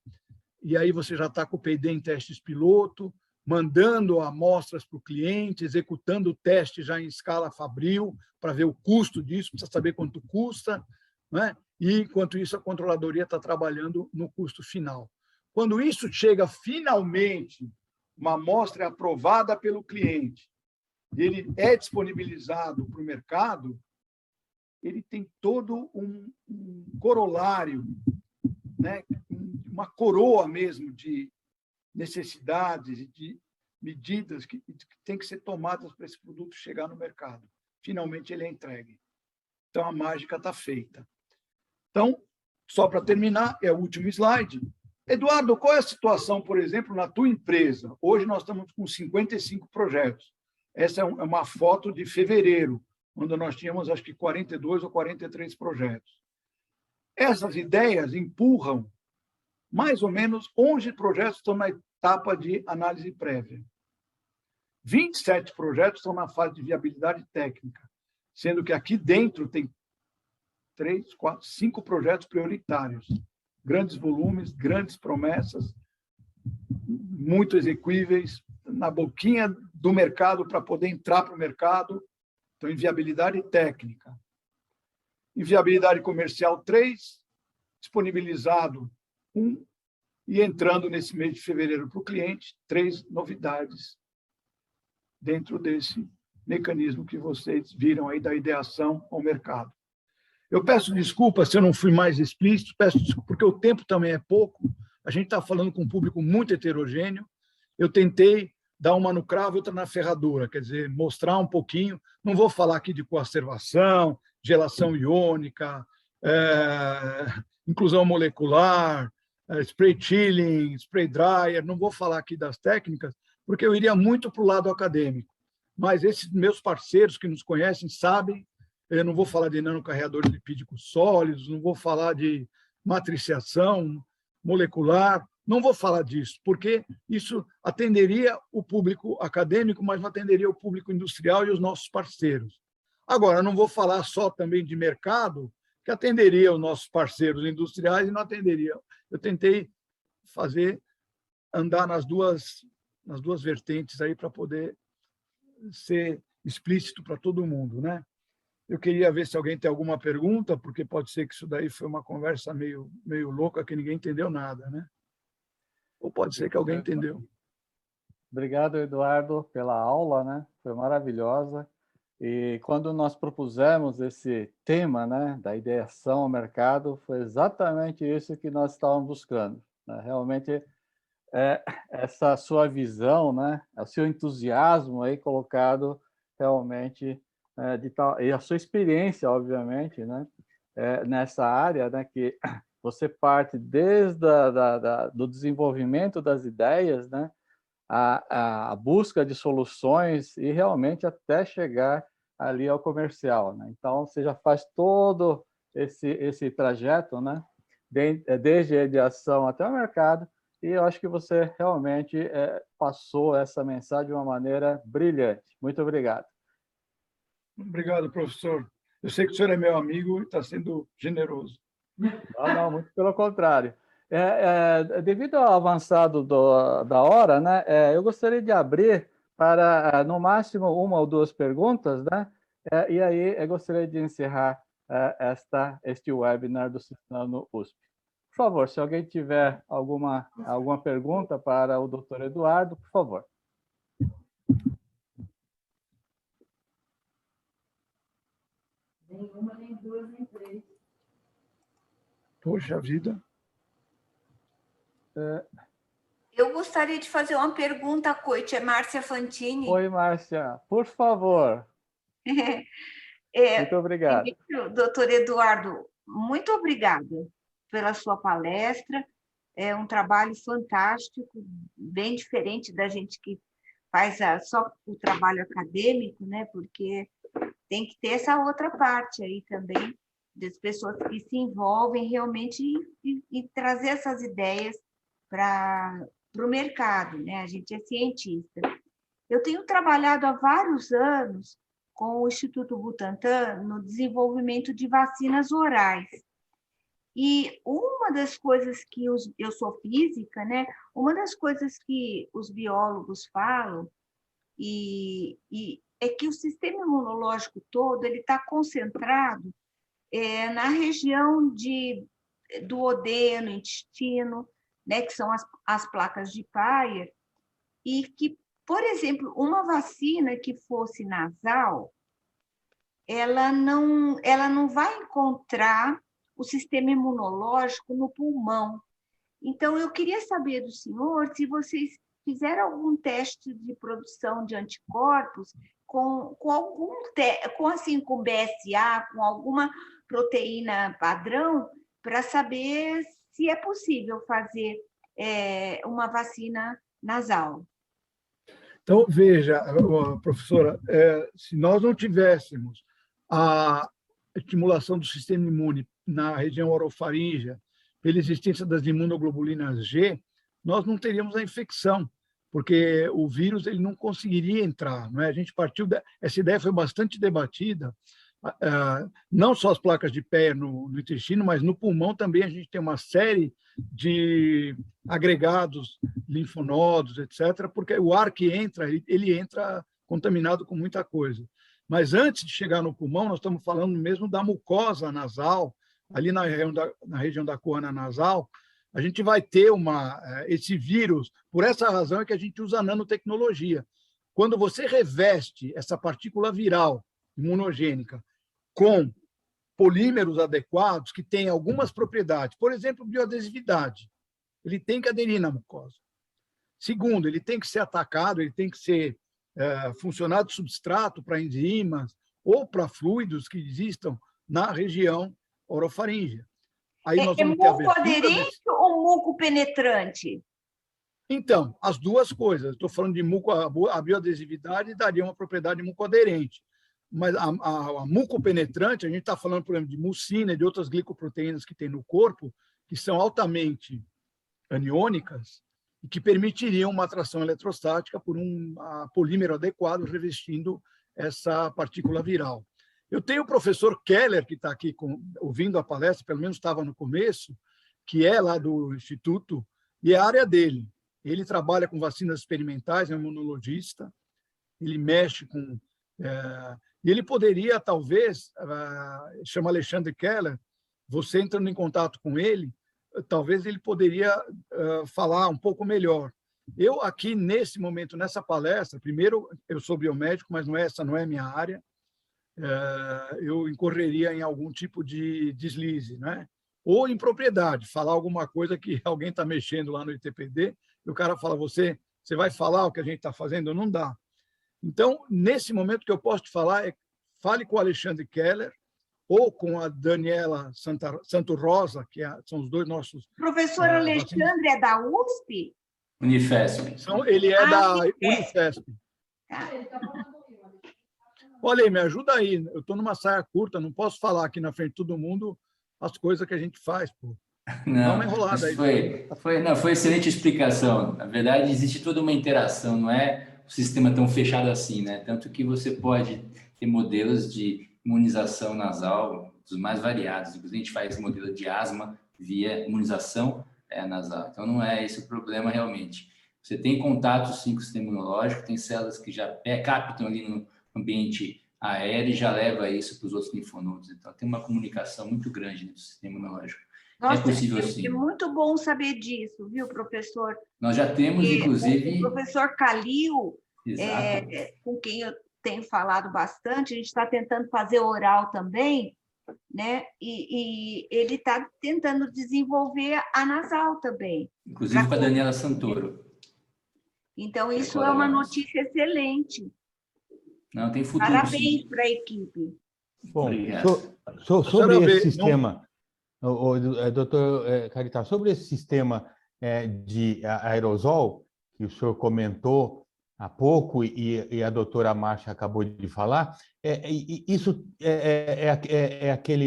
E aí você já está com o P&D em testes piloto, mandando amostras para o cliente, executando o teste já em escala fabril, para ver o custo disso, precisa saber quanto custa, não é? E, enquanto isso, a controladoria está trabalhando no custo final. Quando isso chega finalmente, uma amostra é aprovada pelo cliente, ele é disponibilizado para o mercado, ele tem todo um corolário, né? Uma coroa mesmo de necessidades e de medidas que têm que ser tomadas para esse produto chegar no mercado. Finalmente, ele é entregue. Então, a mágica está feita. Então, só para terminar, é o último slide. Eduardo, qual é a situação, por exemplo, na tua empresa? Hoje nós estamos com 55 projetos. Essa é uma foto de fevereiro, onde nós tínhamos, acho que, 42 ou 43 projetos. Essas ideias empurram mais ou menos 11 projetos estão na etapa de análise prévia. 27 projetos estão na fase de viabilidade técnica, sendo que aqui dentro tem 3, 4, 5 projetos prioritários. Grandes volumes, grandes promessas, muito exequíveis, na boquinha do mercado para poder entrar para o mercado Então, inviabilidade técnica. Inviabilidade comercial, 3. Disponibilizado, 1. E entrando nesse mês de fevereiro para o cliente, 3 novidades dentro desse mecanismo que vocês viram aí da ideação ao mercado. Eu peço desculpa se eu não fui mais explícito, peço desculpa porque o tempo também é pouco, a gente está falando com um público muito heterogêneo, eu tentei dar uma no cravo e outra na ferradura, quer dizer, mostrar um pouquinho, não vou falar aqui de coacervação, gelação iônica, inclusão molecular, spray chilling, spray dryer, não vou falar aqui das técnicas, porque eu iria muito para o lado acadêmico. Mas esses meus parceiros que nos conhecem sabem, eu não vou falar de nanocarreadores lipídicos sólidos, não vou falar de matriciação molecular, não vou falar disso, porque isso atenderia o público acadêmico, mas não atenderia o público industrial e os nossos parceiros. Agora, não vou falar só também de mercado, que atenderia os nossos parceiros industriais e não atenderia. Eu tentei andar nas duas vertentes aí para poder ser explícito para todo mundo, né? Eu queria ver se alguém tem alguma pergunta, porque pode ser que isso daí foi uma conversa meio louca, que ninguém entendeu nada, né? Ou pode ser que alguém entendeu. Obrigado, Eduardo, pela aula, né? Foi maravilhosa. E quando nós propusemos esse tema, né, da ideação ao mercado, foi exatamente isso que nós estávamos buscando, né? Realmente, essa sua visão, né, o seu entusiasmo aí colocado realmente e a sua experiência, obviamente, né, nessa área, né, que você parte desde do desenvolvimento das ideias, né, a busca de soluções e realmente até chegar ali ao comercial, né? Então, você já faz todo esse trajeto, né, desde a ideação até o mercado, e eu acho que você realmente passou essa mensagem de uma maneira brilhante. Muito obrigado. Obrigado, professor. Eu sei que o senhor é meu amigo e está sendo generoso. Não, muito pelo contrário. Devido ao avançado da hora, né, eu gostaria de abrir para, no máximo, 1 ou 2 perguntas, né? E aí eu gostaria de encerrar este webinar do Citando USP. Por favor, se alguém tiver alguma pergunta para o Dr. Eduardo, por favor. Nenhuma, nem 2, nem 3. Poxa vida. Eu gostaria de fazer uma pergunta, Coit, é Márcia Fantini. Oi, Márcia, por favor. Muito obrigado. Doutor Eduardo, muito obrigada pela sua palestra. É um trabalho fantástico, bem diferente da gente que faz só o trabalho acadêmico, né? Porque tem que ter essa outra parte aí também, das pessoas que se envolvem realmente e trazer essas ideias para o mercado, né? A gente é cientista. Eu tenho trabalhado há vários anos com o Instituto Butantan no desenvolvimento de vacinas orais. E uma das coisas que eu sou física, né? Uma das coisas que os biólogos falam é que o sistema imunológico todo ele está concentrado na região do duodeno, intestino, né? Que são as placas de Peyer, e que, por exemplo, uma vacina que fosse nasal, ela não vai encontrar o sistema imunológico no pulmão. Então, eu queria saber do senhor se vocês fizeram algum teste de produção de anticorpos com BSA, com alguma proteína padrão, para saber se é possível fazer uma vacina nasal. Então, veja, professora, se nós não tivéssemos a estimulação do sistema imune na região orofaríngea, pela existência das imunoglobulinas G, nós não teríamos a infecção, porque o vírus ele não conseguiria entrar. Não é? A gente partiu essa ideia foi bastante debatida, não só as placas de Peyer no intestino, mas no pulmão também a gente tem uma série de agregados, linfonodos, etc., porque o ar que entra, ele entra contaminado com muita coisa. Mas antes de chegar no pulmão, nós estamos falando mesmo da mucosa nasal, ali na região da corna nasal, a gente vai ter esse vírus. Por essa razão é que a gente usa a nanotecnologia. Quando você reveste essa partícula viral imunogênica com polímeros adequados, que têm algumas propriedades, por exemplo, bioadesividade, ele tem que aderir na mucosa. Segundo, ele tem que ser atacado, ele tem que ser funcionar de substrato para enzimas ou para fluidos que existam na região orofaríngea. Aí nós vamos ter muco aderente ou muco penetrante? Então, as duas coisas. Estou falando de muco, a bioadesividade daria uma propriedade mucoaderente. Mas a mucopenetrante, a gente está falando, por exemplo, de mucina e de outras glicoproteínas que tem no corpo, que são altamente aniônicas e que permitiriam uma atração eletrostática por um polímero adequado revestindo essa partícula viral. Eu tenho o professor Keller, que está aqui ouvindo a palestra, pelo menos estava no começo, que é lá do Instituto, e é a área dele. Ele trabalha com vacinas experimentais, é um imunologista, ele mexe com... e ele poderia, talvez, chama Alexandre Keller, você entrando em contato com ele, talvez ele poderia falar um pouco melhor. Eu aqui, nesse momento, nessa palestra, primeiro, eu sou biomédico, mas essa não é a minha área, eu incorreria em algum tipo de deslize, né? Ou impropriedade, falar alguma coisa que alguém está mexendo lá no ITPD, e o cara fala, você vai falar o que a gente está fazendo? Não dá. Então, nesse momento, o que eu posso te falar é fale com o Alexandre Keller ou com a Daniela Santo Rosa, que são os dois nossos... Professor Alexandre é da USP? Unifesp. Ele é da Unifesp. Olha aí, me ajuda aí. Eu estou numa saia curta, não posso falar aqui na frente de todo mundo as coisas que a gente faz, pô. Não, dá uma enrolada aí. Foi excelente explicação. Na verdade, existe toda uma interação, não é um sistema tão fechado assim, né? Tanto que você pode ter modelos de imunização nasal dos mais variados. Inclusive, a gente faz modelo de asma via imunização nasal. Então, não é esse o problema realmente. Você tem contato, sim, com o sistema imunológico, tem células que já captam ali no ambiente aéreo e já leva isso para os outros linfonodos. Então, tem uma comunicação muito grande no sistema imunológico. Nossa, é possível, sim. É muito bom saber disso, viu, professor? Nós já temos, inclusive... O professor Calil, com quem eu tenho falado bastante, a gente está tentando fazer oral também, né? E ele está tentando desenvolver a nasal também. Inclusive com a Daniela Santoro. Então, isso é uma notícia excelente. Não, tem futuro. Parabéns para a equipe. Bom, sobre esse sistema, doutor Caritá, sobre esse sistema de aerosol que o senhor comentou há pouco e a doutora Márcia acabou de falar, isso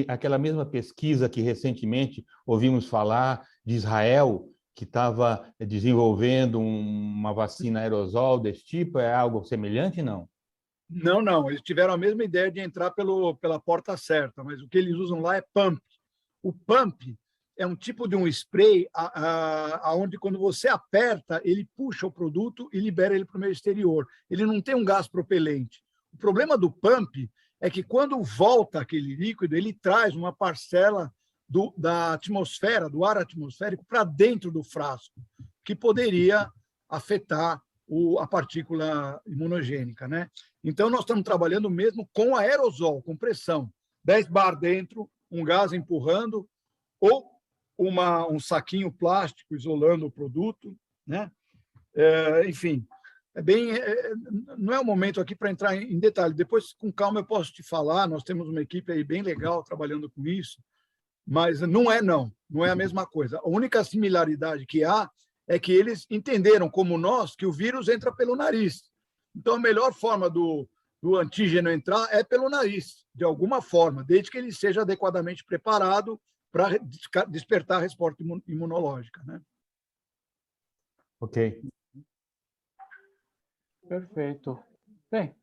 aquela mesma pesquisa que recentemente ouvimos falar de Israel, que estava desenvolvendo uma vacina aerosol desse tipo? É algo semelhante, não? Não. Eles tiveram a mesma ideia de entrar pela porta certa, mas o que eles usam lá é pump. O pump é um tipo de um spray onde, quando você aperta, ele puxa o produto e libera ele para o meio exterior. Ele não tem um gás propelente. O problema do pump é que, quando volta aquele líquido, ele traz uma parcela da atmosfera, do ar atmosférico, para dentro do frasco, que poderia afetar a partícula imunogênica, né? Então, nós estamos trabalhando mesmo com aerosol, com pressão. 10 bar dentro, um gás empurrando, ou um saquinho plástico isolando o produto, né? Enfim, não é o momento aqui para entrar em detalhe. Depois, com calma, eu posso te falar. Nós temos uma equipe aí bem legal trabalhando com isso, mas não é a mesma coisa. A única similaridade que há é que eles entenderam, como nós, que o vírus entra pelo nariz. Então, a melhor forma do antígeno entrar é pelo nariz, de alguma forma, desde que ele seja adequadamente preparado para despertar a resposta imunológica, né? Ok. Perfeito. Bem,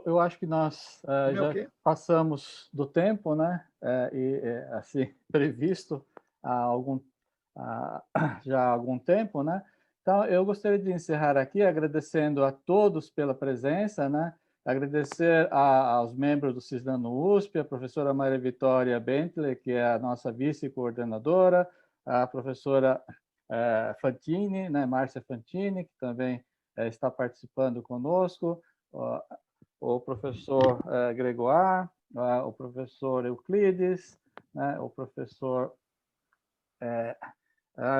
eu acho que nós já passamos do tempo, né? Assim, previsto já há algum tempo, né? Então, eu gostaria de encerrar aqui agradecendo a todos pela presença, né? Agradecer aos membros do Cisnano USP, a professora Maria Vitória Bentley, que é a nossa vice-coordenadora, a professora Fantini, né, Márcia Fantini, que também está participando conosco, o professor Gregoire, o professor Euclides, né, o professor...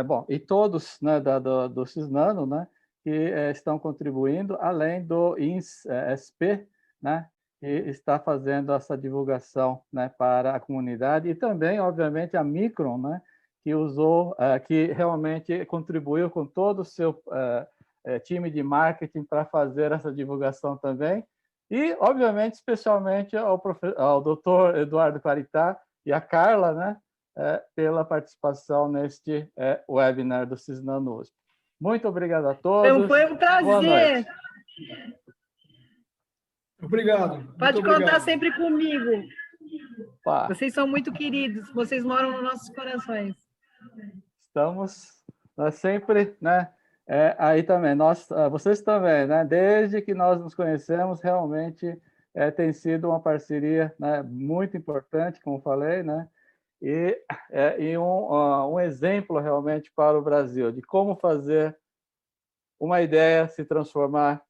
bom, e todos, né, do Cisnano, né, que estão contribuindo, além do INS-SP, né, que está fazendo essa divulgação, né, para a comunidade, e também, obviamente, a Micron, né, que usou, que realmente contribuiu com todo o seu time de marketing para fazer essa divulgação também, e, obviamente, especialmente ao doutor Eduardo Caritá e a Carla, né, pela participação neste webinar do Cisnano USP. Muito obrigado a todos. Foi um prazer. Boa noite. Obrigado. Pode muito contar obrigado. sempre comigo. Pá, Vocês são muito queridos, vocês moram nos nossos corações. estamos sempre, né? Aí também, vocês também, né? Desde que nós nos conhecemos, realmente tem sido uma parceria, né, muito importante, como falei, né? E um exemplo realmente para o Brasil de como fazer uma ideia se transformar,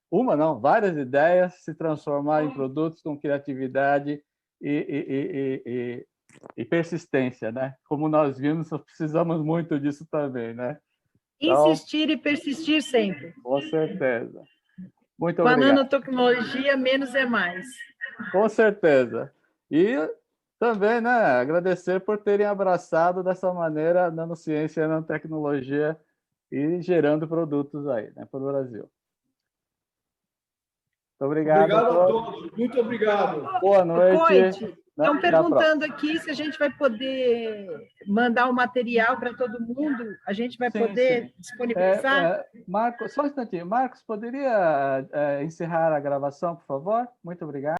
várias ideias se transformar em produtos com criatividade e persistência, né? Como nós vimos, nós precisamos muito disso também, né? Então, Insistir e persistir sempre. com certeza. Muito Com a obrigado. nanotecnologia, menos é mais. Com certeza. E também, né, agradecer por terem abraçado dessa maneira a nanociência e a nanotecnologia e gerando produtos aí, né, para o Brasil. Muito obrigado a todos. Muito obrigado. Boa noite. Coit, né? estão Até a próxima. perguntando aqui se a gente vai poder mandar o material para todo mundo. A gente vai poder disponibilizar? Marcos, só um instantinho. Marcos, poderia encerrar a gravação, por favor? Muito obrigado.